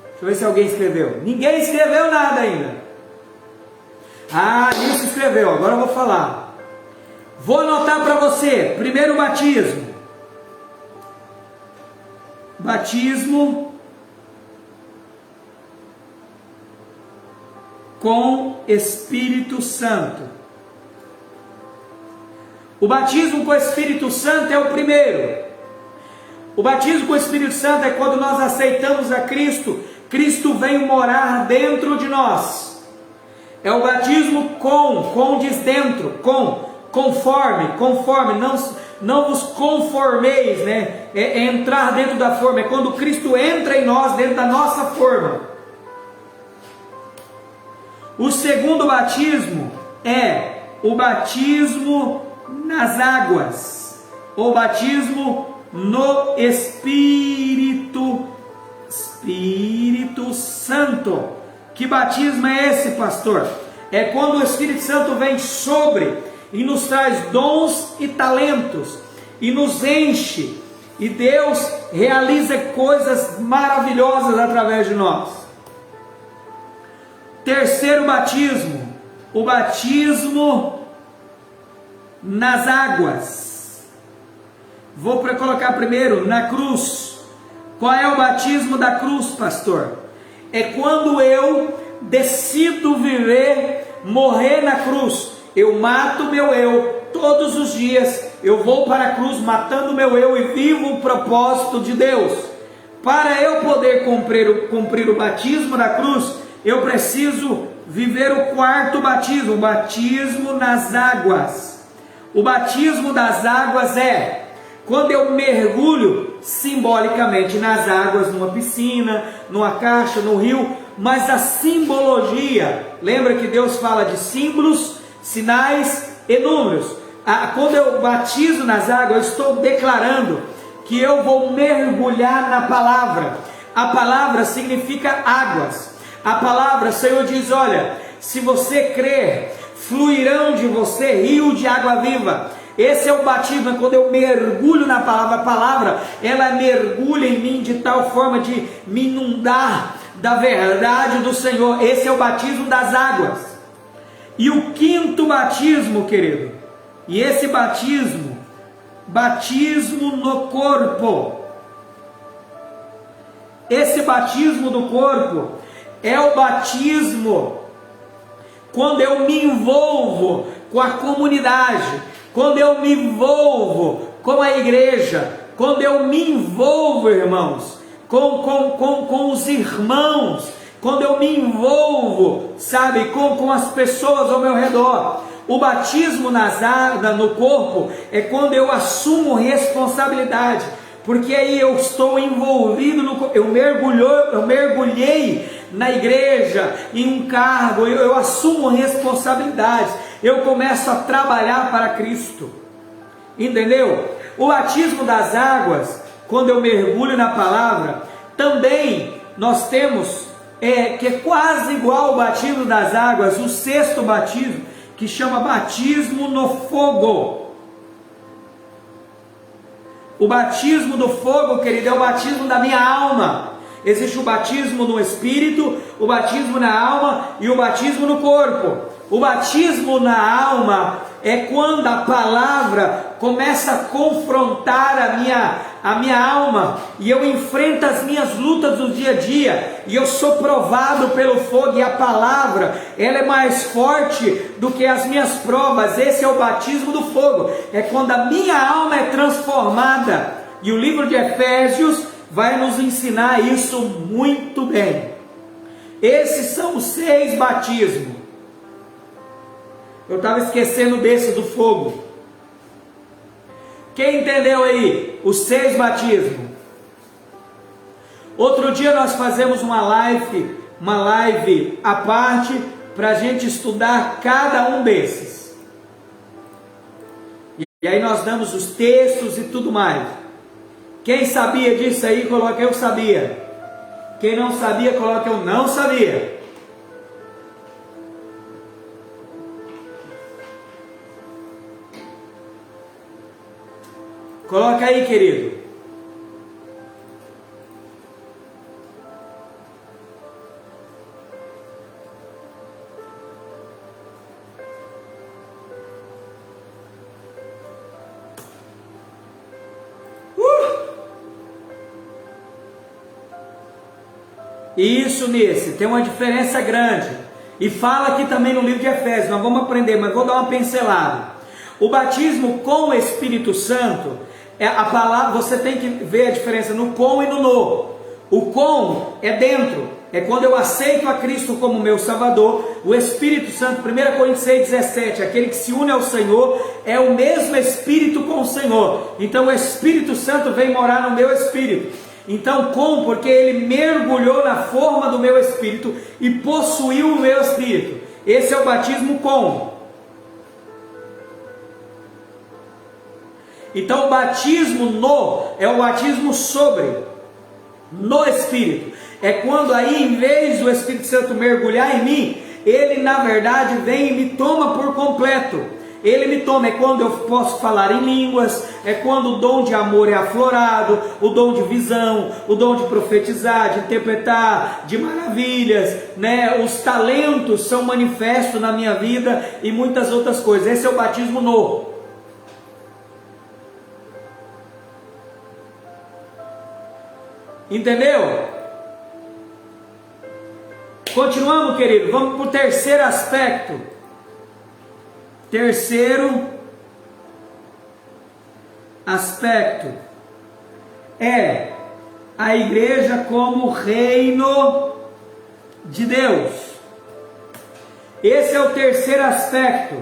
Deixa eu ver se alguém escreveu. Ninguém escreveu nada ainda. Ah, Nilson escreveu. Agora eu vou falar. Vou anotar para você. Primeiro batismo. Batismo com Espírito Santo. O batismo com o Espírito Santo é o primeiro. O batismo com o Espírito Santo é quando nós aceitamos a Cristo, Cristo vem morar dentro de nós. É o batismo com diz dentro, conforme, não vos conformeis, né? É entrar dentro da forma, é quando Cristo entra em nós, dentro da nossa forma. O segundo batismo é o batismo nas águas, o batismo no Espírito Santo. Que batismo é esse, pastor? É quando o Espírito Santo vem sobre e nos traz dons e talentos e nos enche, e Deus realiza coisas maravilhosas através de nós. Terceiro batismo, o batismo nas águas. Vou colocar primeiro na cruz. Qual é o batismo da cruz, pastor? É quando eu decido morrer na cruz. Eu mato meu eu todos os dias. Eu vou para a cruz matando meu eu e vivo o propósito de Deus. Para eu poder cumprir o batismo da cruz, eu preciso viver o quarto batismo, o batismo nas águas. O batismo das águas é quando eu mergulho simbolicamente nas águas, numa piscina, numa caixa, no rio, mas a simbologia, lembra que Deus fala de símbolos, sinais e números. Quando eu batizo nas águas, eu estou declarando que eu vou mergulhar na palavra. A palavra significa águas. A palavra, o Senhor diz, olha, se você crer, fluirão de você rio de água viva. Esse é o batismo, é quando eu mergulho na palavra. A palavra, ela mergulha em mim de tal forma de me inundar da verdade do Senhor. Esse é o batismo das águas. E o quinto batismo, querido, e esse batismo no corpo. Esse batismo do corpo é o batismo quando eu me envolvo com a comunidade, quando eu me envolvo com a igreja, quando eu me envolvo, irmãos, com os irmãos, quando eu me envolvo, sabe, com as pessoas ao meu redor. O batismo no corpo é quando eu assumo responsabilidade, porque aí eu estou envolvido, eu mergulhei na igreja, em um cargo, eu assumo responsabilidades, eu começo a trabalhar para Cristo, entendeu? O batismo das águas, quando eu mergulho na palavra, também nós temos, que é quase igual ao batismo das águas, o sexto batismo, que chama batismo no fogo. O batismo do fogo, querido, é o batismo da minha alma. Existe o batismo no espírito, o batismo na alma e o batismo no corpo. O batismo na alma é quando a palavra começa a confrontar a minha alma, e eu enfrento as minhas lutas do dia a dia, e eu sou provado pelo fogo, e a palavra, ela é mais forte do que as minhas provas. Esse é o batismo do fogo, é quando a minha alma é transformada, e o livro de Efésios vai nos ensinar isso muito bem. Esses são os 6 batismos. Eu estava esquecendo desse do fogo. Quem entendeu aí? Os 6 batismos. Outro dia nós fazemos uma live à parte, para a gente estudar cada um desses. E aí nós damos os textos e tudo mais. Quem sabia disso aí, coloca eu sabia. Quem não sabia, coloca eu não sabia. Coloca aí, querido. Isso nesse, tem uma diferença grande. E fala aqui também no livro de Efésios, nós vamos aprender, mas vou dar uma pincelada. O batismo com o Espírito Santo, a palavra, você tem que ver a diferença no com e no no. O com é dentro, é quando eu aceito a Cristo como meu Salvador. O Espírito Santo, 1 Coríntios 6,17, aquele que se une ao Senhor, é o mesmo Espírito com o Senhor. Então o Espírito Santo vem morar no meu espírito. Então com, porque ele mergulhou na forma do meu espírito e possuiu o meu espírito. Esse é o batismo com. Então o batismo no é o batismo sobre, no Espírito. É quando aí, em vez do Espírito Santo mergulhar em mim, ele na verdade vem e me toma por completo. Ele me toma, é quando eu posso falar em línguas, é quando o dom de amor é aflorado, o dom de visão, o dom de profetizar, de interpretar, de maravilhas, né? Os talentos são manifestos na minha vida e muitas outras coisas. Esse é o batismo no. Entendeu? Continuamos, querido. Vamos para o terceiro aspecto. Terceiro aspecto é a igreja como reino de Deus. Esse é o terceiro aspecto.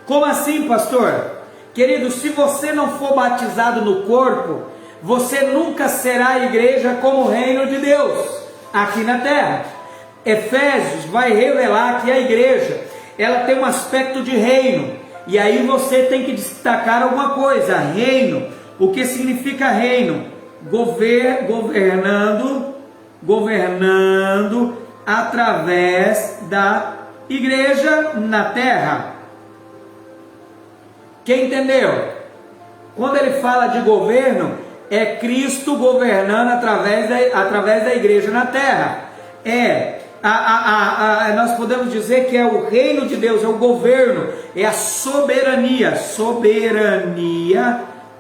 Como assim, pastor? Querido, se você não for batizado no corpo, você nunca será a igreja como reino de Deus aqui na terra. Efésios vai revelar que a igreja, ela tem um aspecto de reino, e aí você tem que destacar alguma coisa. Reino, o que significa reino? Governando através da igreja na terra. Quem entendeu? Quando ele fala de governo, é Cristo governando através da igreja na terra. Nós podemos dizer que é o reino de Deus, é o governo, é a soberania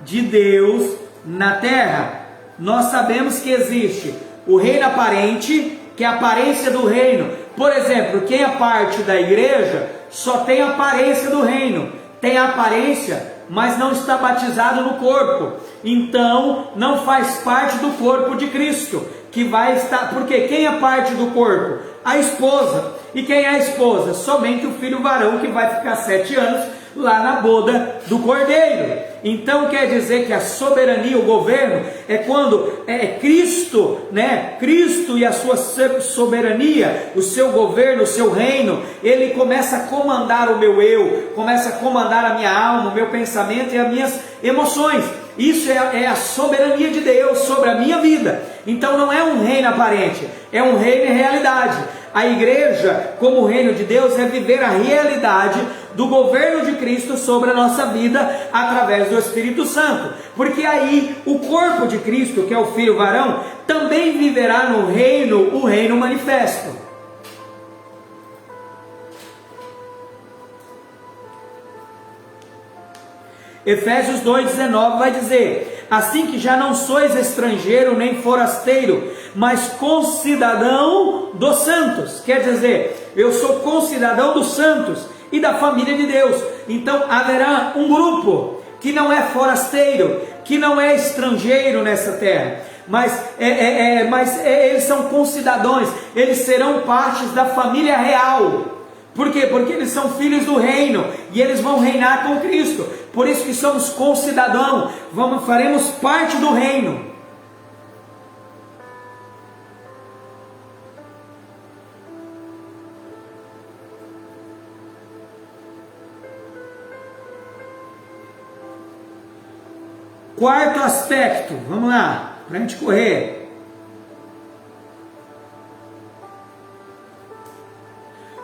de Deus na terra. Nós sabemos que existe o reino aparente, que é a aparência do reino. Por exemplo, quem é parte da igreja só tem a aparência do reino, tem a aparência, mas não está batizado no corpo, então não faz parte do corpo de Cristo, que vai estar, porque quem é parte do corpo? A esposa. E quem é a esposa? Somente o filho varão, que vai ficar 7 anos lá na boda do cordeiro. Então quer dizer que a soberania, o governo, é quando Cristo, né? Cristo e a sua soberania, o seu governo, o seu reino, ele começa a comandar o meu eu, começa a comandar a minha alma, o meu pensamento e as minhas emoções. Isso é a soberania de Deus sobre a minha vida. Então não é um reino aparente, é um reino em realidade. A igreja, como reino de Deus, é viver a realidade do governo de Cristo sobre a nossa vida através do Espírito Santo. Porque aí o corpo de Cristo, que é o filho varão, também viverá no reino, o reino manifesto. Efésios 2,19 vai dizer: assim que já não sois estrangeiro nem forasteiro, mas concidadão dos santos. Quer dizer, eu sou concidadão dos santos e da família de Deus. Então haverá um grupo que não é forasteiro, que não é estrangeiro nessa terra, mas eles são concidadãos, eles serão partes da família real. Por quê? Porque eles são filhos do reino e eles vão reinar com Cristo. Por isso que somos concidadãos, faremos parte do reino. Quarto aspecto, vamos lá, para a gente correr.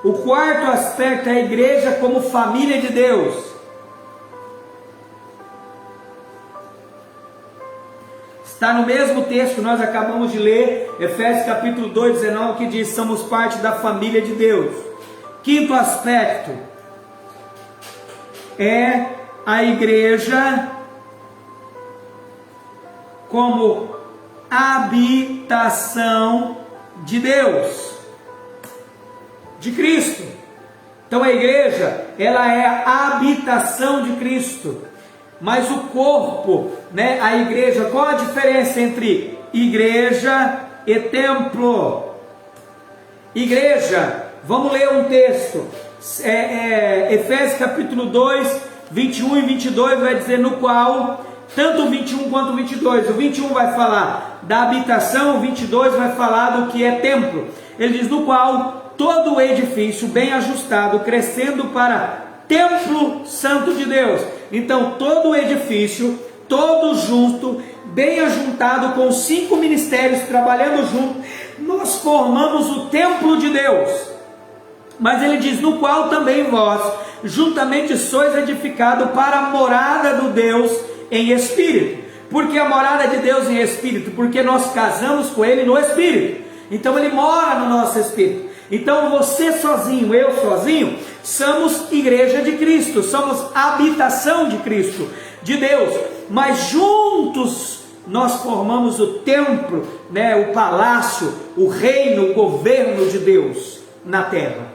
O quarto aspecto é a igreja como família de Deus. Está no mesmo texto que nós acabamos de ler, Efésios capítulo 2, 19, que diz: somos parte da família de Deus. Quinto aspecto é a igreja como habitação de Deus, de Cristo. Então a igreja, ela é a habitação de Cristo. Mas o corpo, né, a igreja, qual a diferença entre igreja e templo? Igreja, vamos ler um texto, Efésios capítulo 2, 21 e 22, vai dizer no qual, tanto o 21 quanto o 22, o 21 vai falar da habitação, o 22 vai falar do que é templo. Ele diz, no qual todo o edifício bem ajustado, crescendo para templo santo de Deus. Então todo o edifício, todo junto, bem ajuntado, com 5 ministérios trabalhando junto, nós formamos o templo de Deus. Mas ele diz, no qual também vós, juntamente sois edificados para a morada do Deus em espírito. Por que a morada de Deus em espírito? Porque nós casamos com ele no espírito. Então ele mora no nosso espírito. Então você sozinho, eu sozinho, somos igreja de Cristo, somos habitação de Cristo, de Deus. Mas juntos nós formamos o templo, né, o palácio, o reino, o governo de Deus na terra.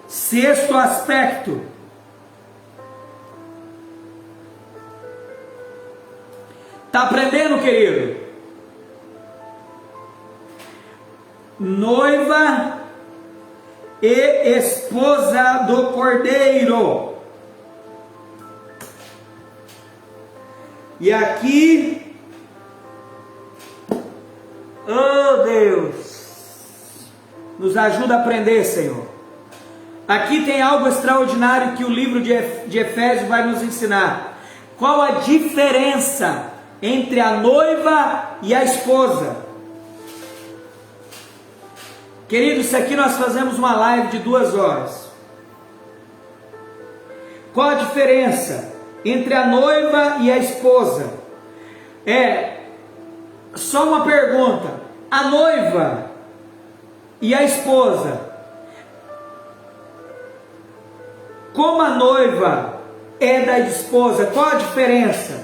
Sexto aspecto. Está aprendendo, querido? Noiva e esposa do Cordeiro. E aqui, oh Deus, nos ajuda a aprender, Senhor. Aqui tem algo extraordinário que o livro de Efésios vai nos ensinar. Qual a diferença entre a noiva e a esposa? Querido, isso aqui nós fazemos uma live de 2 horas. Qual a diferença entre a noiva e a esposa? Só uma pergunta. A noiva e a esposa, como a noiva é da esposa, qual a diferença?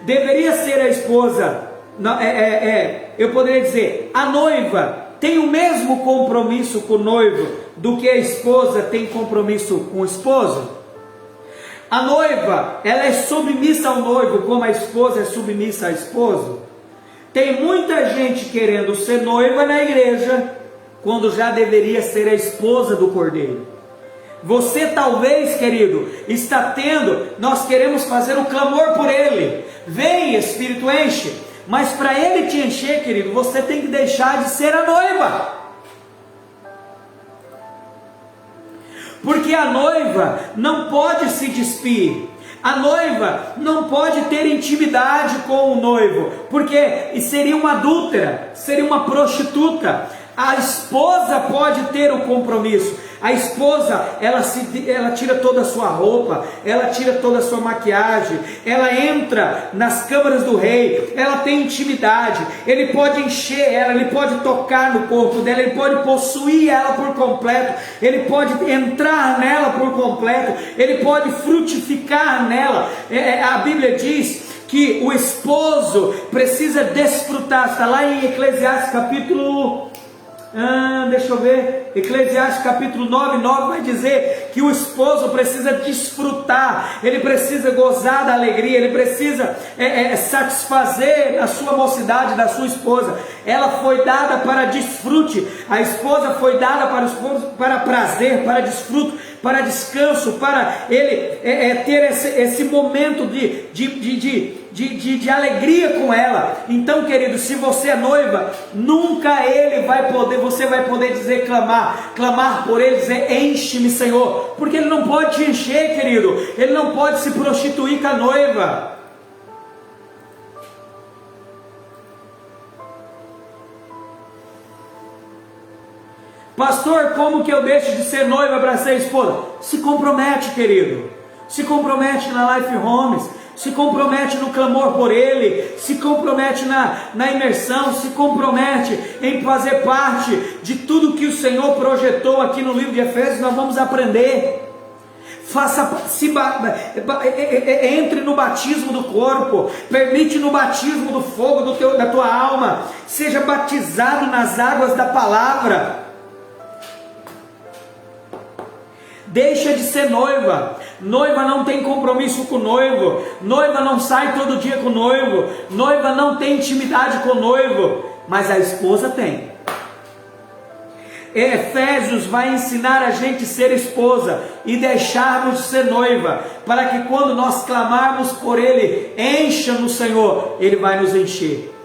Deveria ser a esposa, eu poderia dizer, a noiva tem o mesmo compromisso com o noivo do que a esposa tem compromisso com o esposo? A noiva, ela é submissa ao noivo como a esposa é submissa ao esposo? Tem muita gente querendo ser noiva na igreja, quando já deveria ser a esposa do Cordeiro. Você talvez, querido, está tendo, nós queremos fazer o clamor por ele. Vem, Espírito, enche. Mas para ele te encher, querido, você tem que deixar de ser a noiva. Porque a noiva não pode se despir. A noiva não pode ter intimidade com o noivo, porque seria uma adúltera, seria uma prostituta. A esposa pode ter o compromisso. A esposa, ela tira toda a sua roupa, ela tira toda a sua maquiagem, ela entra nas câmaras do rei, ela tem intimidade, ele pode encher ela, ele pode tocar no corpo dela, ele pode possuir ela por completo, ele pode entrar nela por completo, ele pode frutificar nela. A Bíblia diz que o esposo precisa desfrutar, está lá em Eclesiastes capítulo... Eclesiastes capítulo 9 vai dizer que o esposo precisa desfrutar, ele precisa gozar da alegria, ele precisa satisfazer a sua mocidade da sua esposa. Ela foi dada para desfrute, a esposa foi dada para o esposo para prazer, para desfruto, para descanso, para ele ter esse momento de alegria com ela. Então, querido, se você é noiva, nunca você vai poder dizer, clamar por ele, dizer, enche-me, Senhor, porque ele não pode te encher, querido, ele não pode se prostituir com a noiva. Pastor, como que eu deixo de ser noiva para ser esposa? Se compromete, querido, se compromete na Life Homes, se compromete no clamor por ele, se compromete na imersão, se compromete em fazer parte de tudo que o Senhor projetou aqui no livro de Efésios. Nós vamos aprender. Entre no batismo do corpo, permite no batismo do fogo da tua alma, seja batizado nas águas da palavra. Deixa de ser noiva. Noiva não tem compromisso com o noivo, noiva não sai todo dia com o noivo, noiva não tem intimidade com o noivo, mas a esposa tem. Efésios vai ensinar a gente a ser esposa e deixarmos de ser noiva, para que quando nós clamarmos por Ele, encha no Senhor, Ele vai nos encher.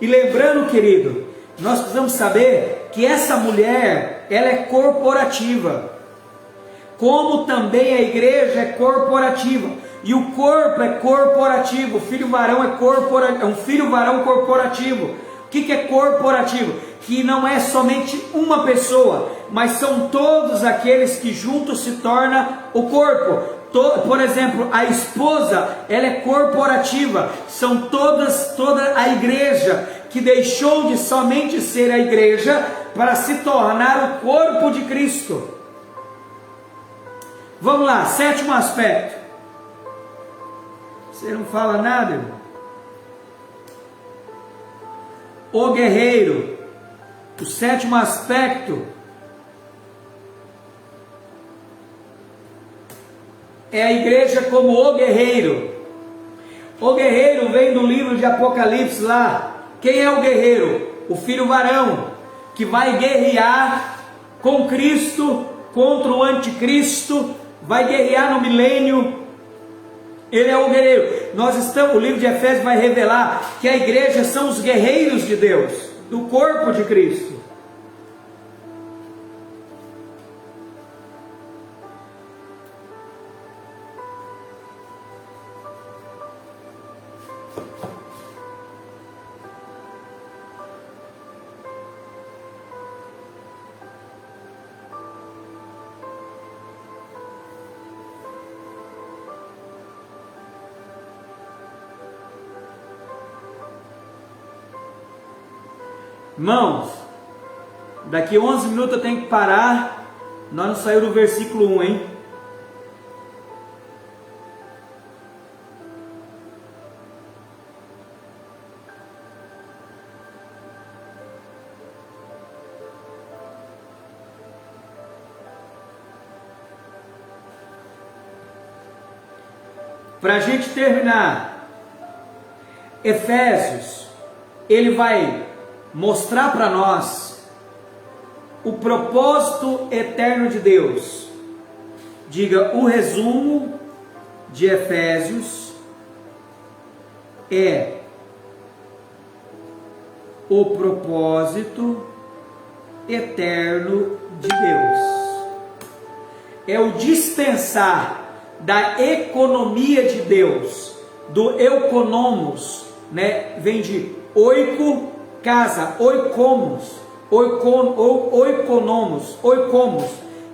E lembrando, querido, nós precisamos saber que essa mulher, ela é corporativa, como também a igreja é corporativa, e o corpo é corporativo, o filho varão é um filho varão corporativo. O que é corporativo? Que não é somente uma pessoa, mas são todos aqueles que juntos se torna o corpo. Por exemplo, a esposa, ela é corporativa, são toda a igreja que deixou de somente ser a igreja para se tornar o corpo de Cristo. Vamos lá, sétimo aspecto. Você não fala nada, irmão? O guerreiro. O sétimo aspecto é a igreja como o guerreiro. O guerreiro vem do livro de Apocalipse lá. Quem é o guerreiro? O filho varão, que vai guerrear com Cristo, contra o anticristo, vai guerrear no milênio. Ele é o guerreiro. O livro de Efésios vai revelar que a igreja são os guerreiros de Deus, do corpo de Cristo. Irmãos, daqui 11 minutos eu tenho que parar. Nós não saímos do versículo 1, hein? Para a gente terminar, Efésios, ele vai mostrar para nós o propósito eterno de Deus. Diga, o resumo de Efésios é o propósito eterno de Deus. É o dispensar da economia de Deus, do euconomos, né? Vem de oiko, casa, oikonomos,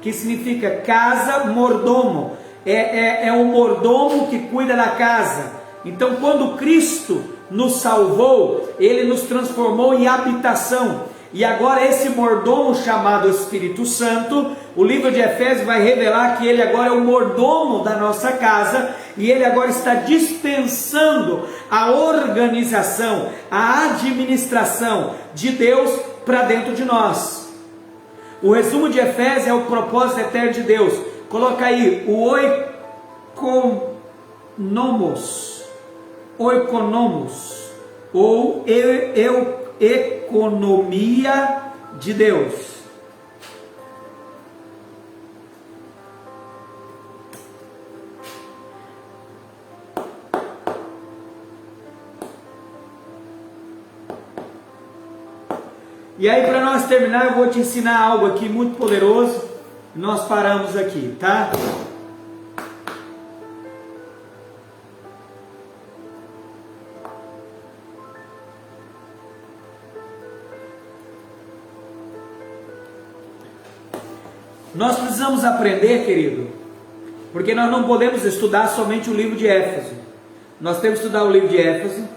que significa casa, mordomo, é o mordomo que cuida da casa. Então, quando Cristo nos salvou, Ele nos transformou em habitação, e agora esse mordomo chamado Espírito Santo, o livro de Efésios vai revelar que ele agora é o mordomo da nossa casa, e ele agora está dispensando a organização, a administração de Deus para dentro de nós. O resumo de Efésios é o propósito eterno de Deus. Coloca aí o oikonomos, ou economia de Deus. E aí, para nós terminar, eu vou te ensinar algo aqui muito poderoso. Nós paramos aqui, tá? Nós precisamos aprender, querido, porque nós não podemos estudar somente o livro de Éfeso. Nós temos que estudar o livro de Éfeso,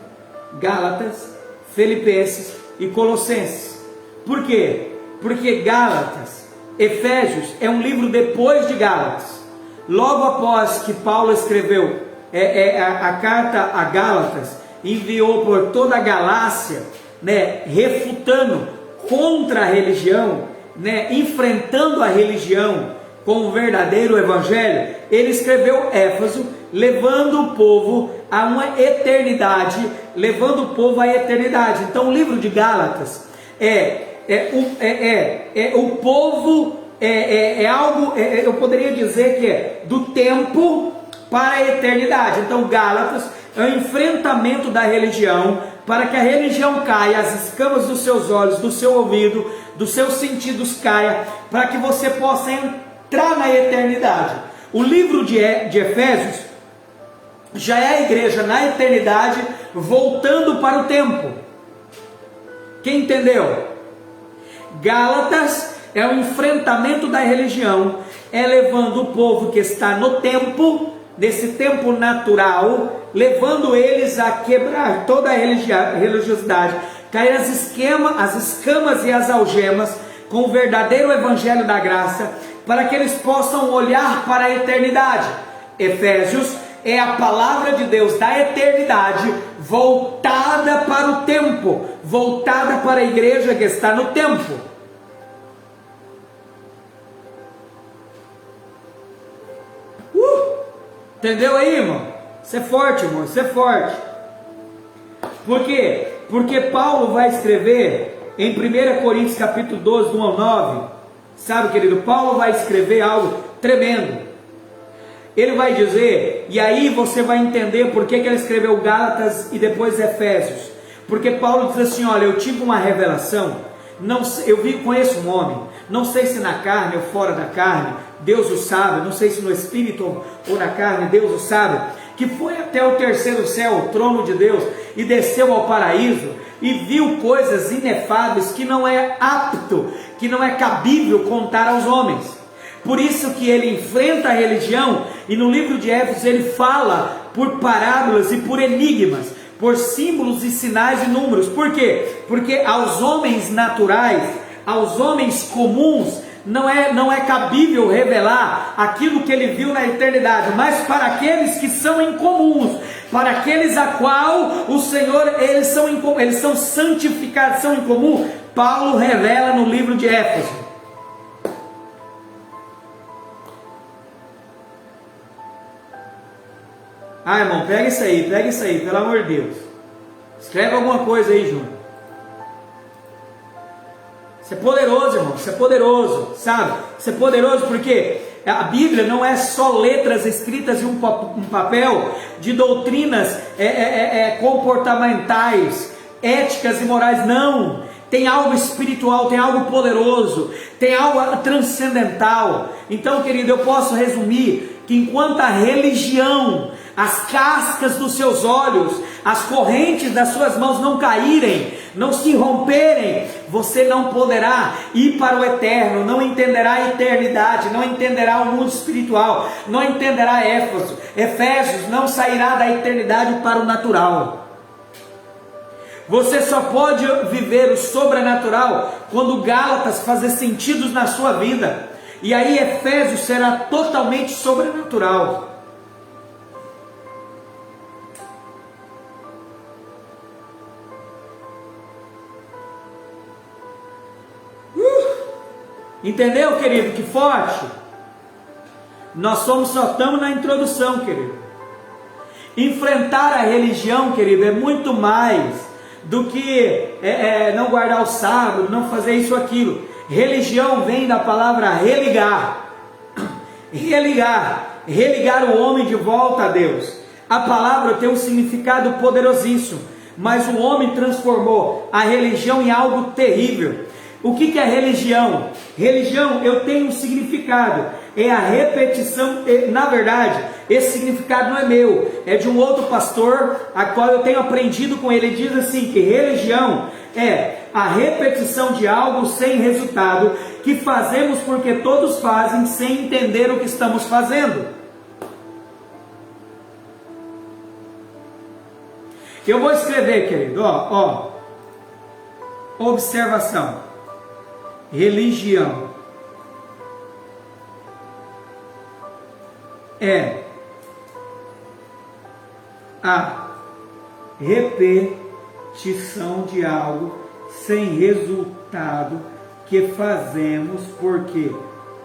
Gálatas, Filipenses e Colossenses. Por quê? Porque Gálatas, Efésios é um livro depois de Gálatas. Logo após que Paulo escreveu a carta a Gálatas, enviou por toda a Galácia, né, refutando contra a religião, né, enfrentando a religião com o verdadeiro evangelho, ele escreveu Éfeso, levando o povo a uma eternidade, levando o povo à eternidade. Então o livro de Gálatas o povo, algo, eu poderia dizer que é do tempo para a eternidade. Então Gálatas é o enfrentamento da religião, para que a religião caia, as escamas dos seus olhos, do seu ouvido, dos seus sentidos caia, para que você possa entrar na eternidade. O livro de Efésios já é a igreja na eternidade, voltando para o tempo. Quem entendeu? Gálatas é o enfrentamento da religião, é levando o povo que está no tempo, nesse tempo natural, levando eles a quebrar toda a religiosidade, cair as escamas e as algemas com o verdadeiro evangelho da graça, para que eles possam olhar para a eternidade. Efésios é a palavra de Deus da eternidade, voltada para o tempo, voltada para a igreja que está no tempo. Entendeu aí, irmão? Isso é forte, irmão, isso é forte. Por quê? Porque Paulo vai escrever em 1 Coríntios capítulo 12, do 1 ao 9, sabe, querido, Paulo vai escrever algo tremendo. Ele vai dizer, e aí você vai entender por que ele escreveu Gálatas e depois Efésios. Porque Paulo diz assim: olha, eu tive uma revelação, conheço um homem, não sei se na carne ou fora da carne, Deus o sabe, não sei se no espírito ou na carne, Deus o sabe, que foi até o terceiro céu, o trono de Deus, e desceu ao paraíso, e viu coisas inefáveis que não é apto, que não é cabível contar aos homens. Por isso que ele enfrenta a religião, e no livro de Éfeso ele fala por parábolas e por enigmas, por símbolos e sinais e números. Por quê? Porque aos homens naturais, aos homens comuns, não é cabível revelar aquilo que ele viu na eternidade, mas para aqueles que são incomuns, para aqueles a qual o Senhor, eles são santificados, são incomum, Paulo revela no livro de Éfeso. Ah, irmão, pega isso aí, pelo amor de Deus. Escreve alguma coisa aí, Júnior. Isso é poderoso, irmão, isso é poderoso, sabe? Isso é poderoso porque a Bíblia não é só letras escritas em um papel de doutrinas comportamentais, éticas e morais, não. Tem algo espiritual, tem algo poderoso, tem algo transcendental. Então, querido, eu posso resumir que enquanto a religião, as cascas dos seus olhos, as correntes das suas mãos não caírem, não se romperem, você não poderá ir para o eterno, não entenderá a eternidade, não entenderá o mundo espiritual, não entenderá Efésios, não sairá da eternidade para o natural. Você só pode viver o sobrenatural quando Gálatas fazer sentido na sua vida, e aí Efésios será totalmente sobrenatural. Entendeu, querido? Que forte! Nós só estamos na introdução, querido. Enfrentar a religião, querido, é muito mais do que não guardar o sábado, não fazer isso ou aquilo. Religião vem da palavra religar. Religar o homem de volta a Deus. A palavra tem um significado poderosíssimo, mas o homem transformou a religião em algo terrível. O que é religião? Religião, eu tenho um significado, é a repetição, na verdade, esse significado não é meu, é de um outro pastor, a qual eu tenho aprendido com ele. Ele diz assim, que religião é a repetição de algo sem resultado, que fazemos porque todos fazem sem entender o que estamos fazendo. Eu vou escrever, querido, observação, religião é a repetição de algo sem resultado que fazemos porque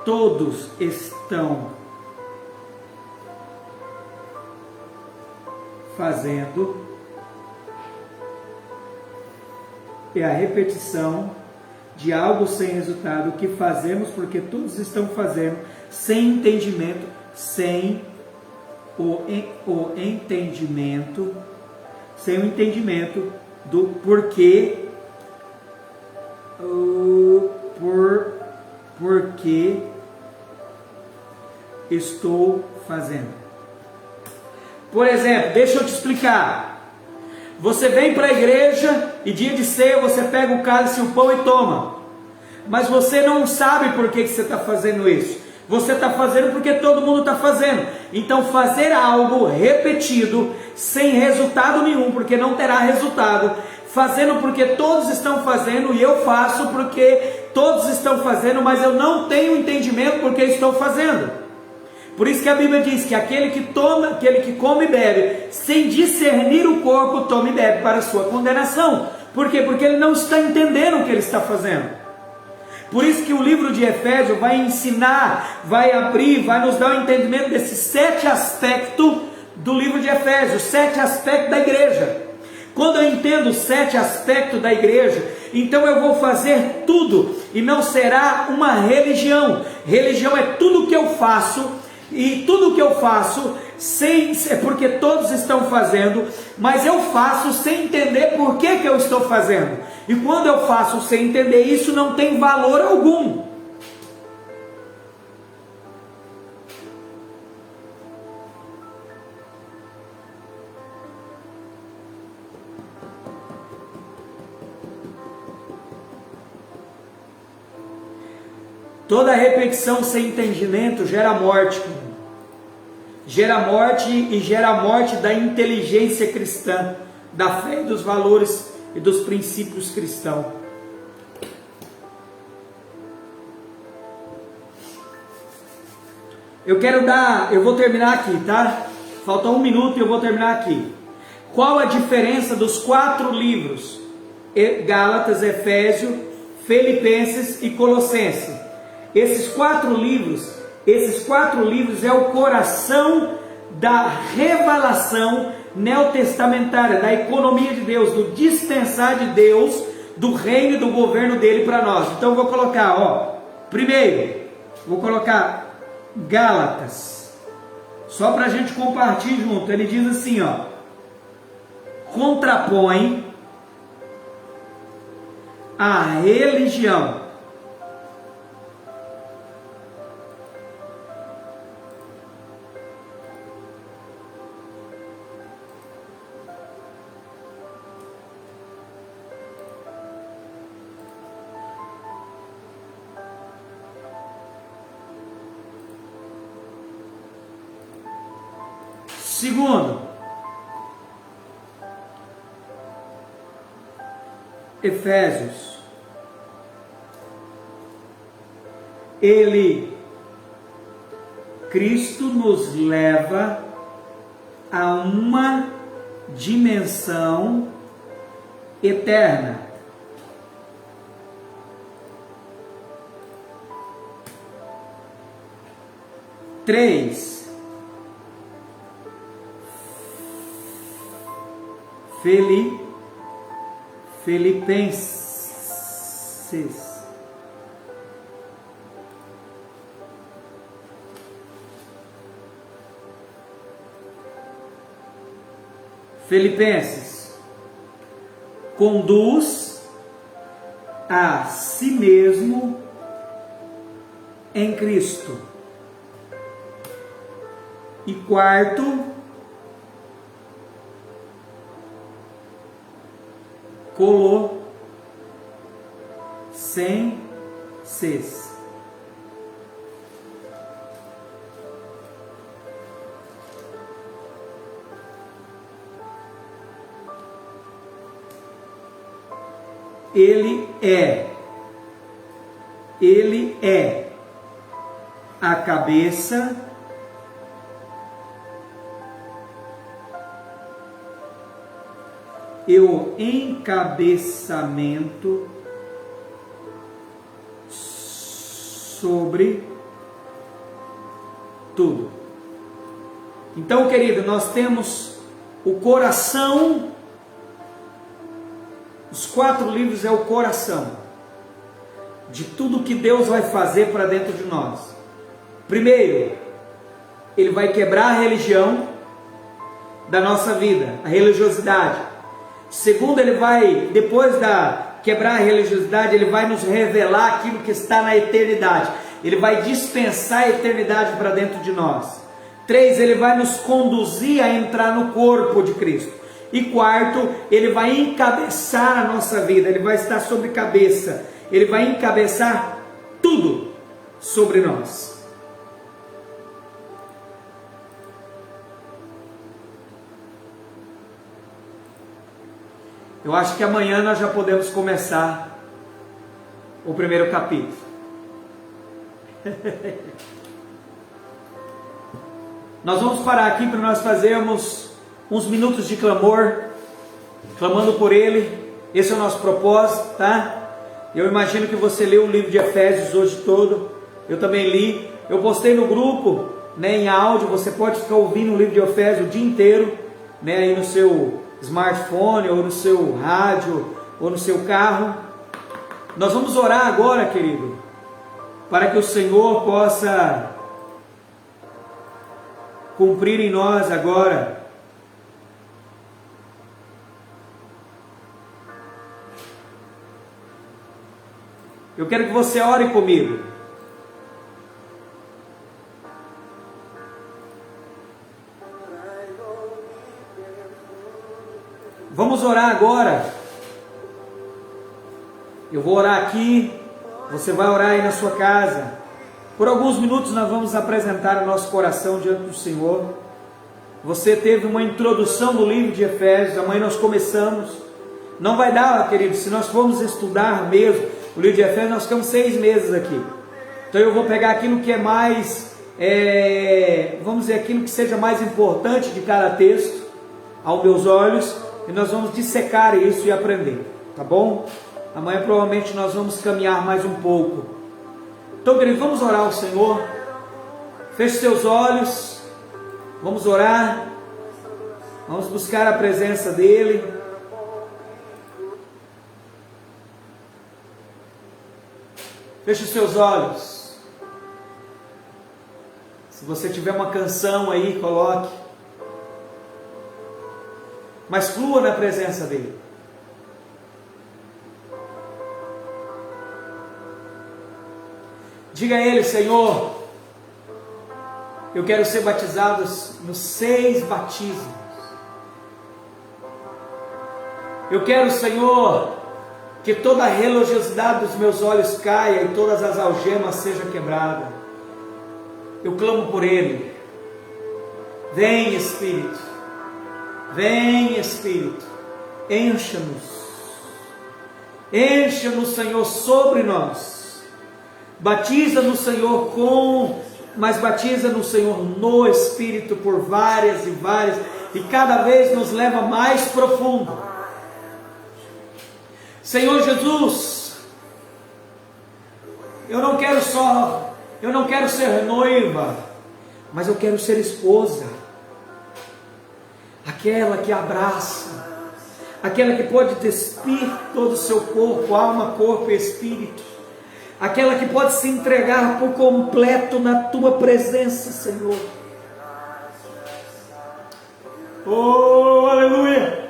todos estão fazendo. É a repetição de algo sem resultado que fazemos porque todos estão fazendo sem entendimento, sem o entendimento, sem o entendimento do porquê, porquê estou fazendo. Por exemplo, deixa eu te explicar. Você vem para a igreja e dia de ceia você pega o cálice e o pão e toma. Mas você não sabe por que você está fazendo isso. Você está fazendo porque todo mundo está fazendo. Então fazer algo repetido, sem resultado nenhum, porque não terá resultado. Fazendo porque todos estão fazendo e eu faço porque todos estão fazendo, mas eu não tenho entendimento porque estou fazendo. Por isso que a Bíblia diz que aquele que come e bebe, sem discernir o corpo, toma e bebe para a sua condenação. Por quê? Porque ele não está entendendo o que ele está fazendo. Por isso que o livro de Efésios vai ensinar, vai abrir, vai nos dar o entendimento desses 7 aspectos do livro de Efésios, 7 aspectos da igreja. Quando eu entendo os 7 aspectos da igreja, então eu vou fazer tudo, e não será uma religião. Religião é tudo que eu faço, e tudo que eu faço é porque todos estão fazendo, mas eu faço sem entender por que eu estou fazendo. E quando eu faço sem entender isso, não tem valor algum. Toda repetição sem entendimento gera morte. Gera morte e gera a morte da inteligência cristã, da fé e dos valores e dos princípios cristãos. Eu vou terminar aqui, tá? Falta 1 minuto e eu vou terminar aqui. Qual a diferença dos 4 livros? Gálatas, Efésios, Filipenses e Colossenses. Esses 4 livros é o coração da revelação neotestamentária, da economia de Deus, do dispensar de Deus, do reino e do governo dele para nós. Então eu vou colocar, primeiro, vou colocar Gálatas, só para a gente compartilhar junto. Ele diz assim, contrapõe a religião. Segundo, Efésios, Cristo nos leva a uma dimensão eterna. Três, Filipenses. Conduz a si mesmo em Cristo. E quarto, Colossenses. Ele é a cabeça e o encabeçamento sobre tudo. Então, querido, nós temos o coração. Os 4 livros é o coração de tudo que Deus vai fazer para dentro de nós. Primeiro, Ele vai quebrar a religião da nossa vida, a religiosidade. Segundo, Ele vai, depois da quebrar a religiosidade, Ele vai nos revelar aquilo que está na eternidade. Ele vai dispensar a eternidade para dentro de nós. 3, Ele vai nos conduzir a entrar no corpo de Cristo. E 4, Ele vai encabeçar a nossa vida. Ele vai estar sobre cabeça. Ele vai encabeçar tudo sobre nós. Eu acho que amanhã nós já podemos começar o primeiro capítulo. Nós vamos parar aqui para nós fazermos uns minutos de clamor, clamando por Ele. Esse é o nosso propósito, tá? Eu imagino que você leu o livro de Efésios hoje todo. Eu também li. Eu postei no grupo, né, em áudio. Você pode ficar ouvindo o livro de Efésios o dia inteiro, né, aí no seu smartphone, ou no seu rádio, ou no seu carro. Nós vamos orar agora, querido, para que o Senhor possa cumprir em nós agora eu quero que você ore comigo. Vamos orar agora. Eu vou orar aqui, você vai orar aí na sua casa. Por alguns minutos nós vamos apresentar o nosso coração diante do Senhor. Você teve uma introdução do livro de Efésios, amanhã nós começamos. Não vai dar, querido, se nós formos estudar mesmo o livro de Efésios, nós ficamos 6 meses aqui. Então eu vou pegar aquilo que é mais, vamos dizer, aquilo que seja mais importante de cada texto, aos meus olhos, e nós vamos dissecar isso e aprender, tá bom? Amanhã provavelmente nós vamos caminhar mais um pouco. Então, querido, vamos orar ao Senhor. Feche seus olhos. Vamos orar. Vamos buscar a presença dEle. Feche os seus olhos. Se você tiver uma canção aí, coloque. Mas flua na presença dEle. Diga a Ele: Senhor, eu quero ser batizado nos 6 batismos. Eu quero, Senhor, que toda a religiosidade dos meus olhos caia e todas as algemas sejam quebradas. Eu clamo por Ele. Vem, Espírito. Vem, Espírito. Encha-nos. Encha-nos, Senhor, sobre nós. Batiza-nos, Senhor, mas batiza-nos, Senhor, no Espírito por várias e várias, e cada vez nos leva mais profundo. Senhor Jesus, eu não quero ser noiva, mas eu quero ser esposa, aquela que abraça, aquela que pode despir todo o seu corpo, alma, corpo e espírito, aquela que pode se entregar por completo na tua presença, Senhor. Oh, aleluia!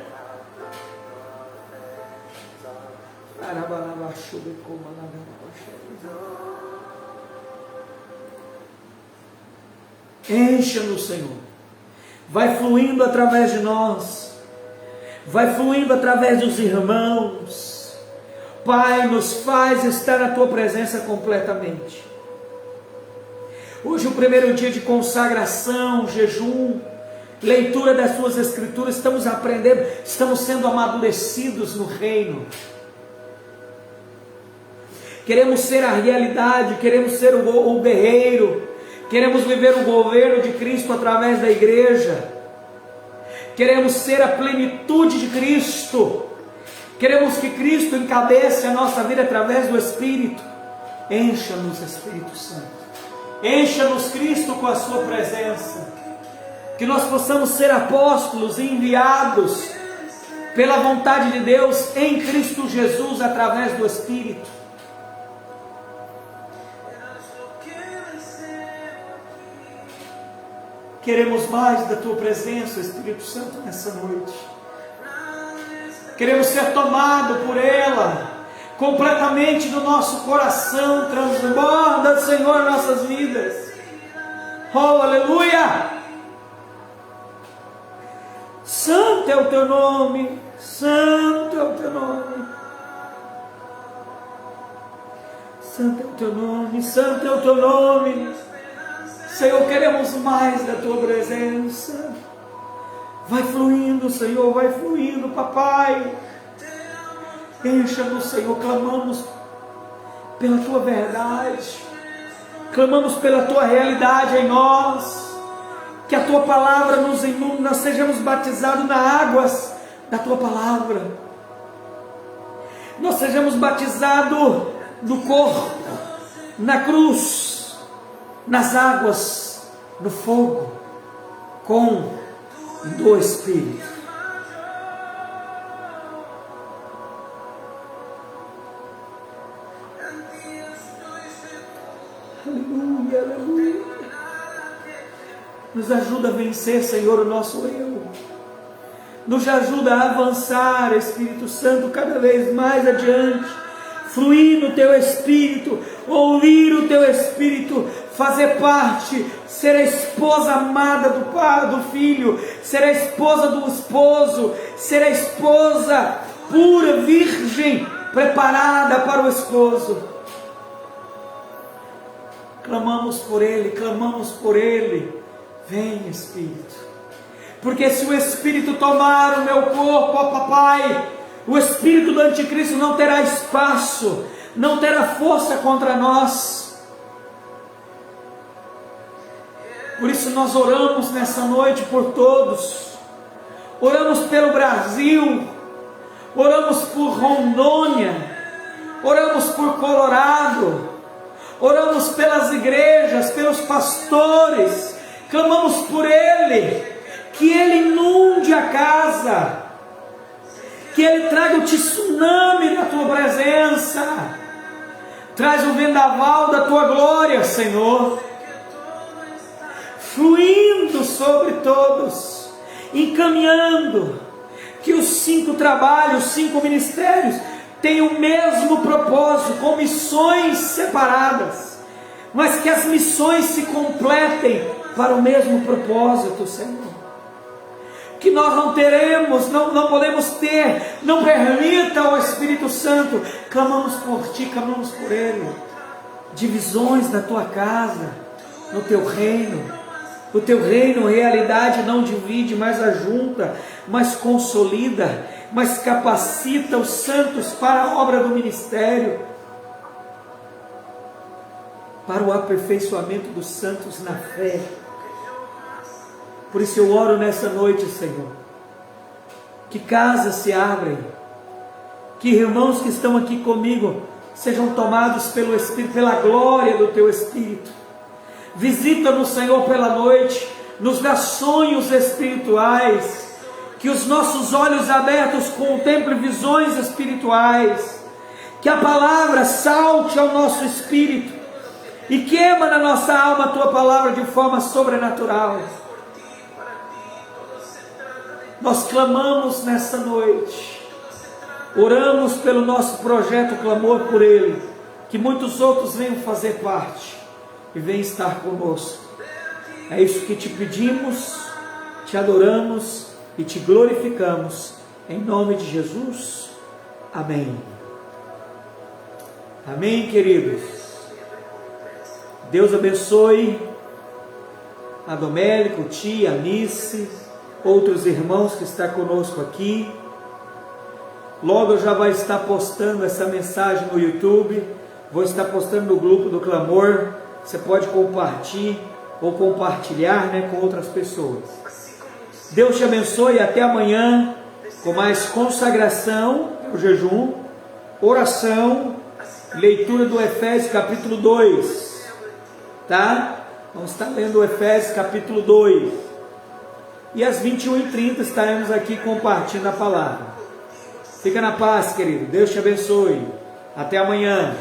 Encha-nos, Senhor. Vai fluindo através de nós. Vai fluindo através dos irmãos. Pai, nos faz estar na Tua presença completamente. Hoje é o primeiro dia de consagração, jejum, leitura das Suas Escrituras. Estamos aprendendo, estamos sendo amadurecidos no reino. queremos ser a realidade, queremos ser o guerreiro, queremos viver o governo de Cristo através da igreja, queremos ser a plenitude de Cristo, queremos que Cristo encabece a nossa vida através do Espírito. Encha-nos, Espírito Santo, encha-nos, Cristo, com a sua presença, que nós possamos ser apóstolos enviados pela vontade de Deus em Cristo Jesus através do Espírito. Queremos mais da Tua presença, Espírito Santo, nessa noite. Queremos ser tomados por ela, completamente do nosso coração. Transborda, Senhor, nossas vidas. Oh, aleluia! Santo é o Teu nome, Santo é o Teu nome. Santo é o Teu nome, Santo é o Teu nome. Senhor, queremos mais da Tua presença. Vai fluindo, Senhor, vai fluindo, Papai. Encha-nos, Senhor, clamamos pela Tua verdade, clamamos pela Tua realidade em nós, que a Tua palavra nos inunde, nós sejamos batizados nas águas da Tua palavra, nós sejamos batizados no corpo, na cruz, nas águas, no fogo, com do Espírito. Aleluia, aleluia. Nos ajuda a vencer, Senhor, o nosso eu. Nos ajuda a avançar, Espírito Santo, cada vez mais adiante. Fluir no Teu Espírito, ouvir o Teu Espírito, fazer parte, ser a esposa amada do Pai, do Filho, ser a esposa do esposo, ser a esposa pura, virgem, preparada para o esposo. Clamamos por Ele, clamamos por Ele. Vem, Espírito, porque se o Espírito tomar o meu corpo, ó Papai, o Espírito do Anticristo não terá espaço, não terá força contra nós. Por isso nós oramos nessa noite por todos, oramos pelo Brasil, oramos por Rondônia, oramos por Colorado, oramos pelas igrejas, pelos pastores, clamamos por Ele, que Ele inunde a casa, que Ele traga o tsunami da Tua presença, traz o vendaval da Tua glória, Senhor, fluindo sobre todos, encaminhando, que os 5 trabalhos, 5 ministérios, tenham o mesmo propósito, com missões separadas, mas que as missões se completem para o mesmo propósito, Senhor. Que nós não teremos, não podemos ter, não permita ao Espírito Santo, clamamos por Ti, clamamos por Ele, divisões na Tua casa, no Teu reino. O Teu reino, realidade, não divide, mas ajunta, mas consolida, mas capacita os santos para a obra do ministério, para o aperfeiçoamento dos santos na fé. Por isso eu oro nessa noite, Senhor, que casas se abrem, que irmãos que estão aqui comigo sejam tomados pelo Espírito, pela glória do Teu Espírito. Visita-nos, Senhor, pela noite, nos dá sonhos espirituais, que os nossos olhos abertos contemplem visões espirituais, que a palavra salte ao nosso espírito e queima na nossa alma a Tua palavra de forma sobrenatural. Nós clamamos nessa noite, oramos pelo nosso projeto Clamor por Ele, que muitos outros venham fazer parte e venham estar conosco. É isso que Te pedimos, Te adoramos e Te glorificamos, em nome de Jesus, amém. Amém, queridos. Deus abençoe a Domélico, tia, Alice, outros irmãos que estão conosco aqui. Logo eu já vai estar postando essa mensagem no YouTube, Vou estar postando no grupo do Clamor. Você pode compartilhar, né, com outras pessoas. Deus te abençoe. Até amanhã com mais consagração, o jejum, oração, leitura do Efésios capítulo 2. Tá? Vamos estar lendo o Efésios capítulo 2. E às 21h30 estaremos aqui compartilhando a palavra. Fica na paz, querido. Deus te abençoe. Até amanhã.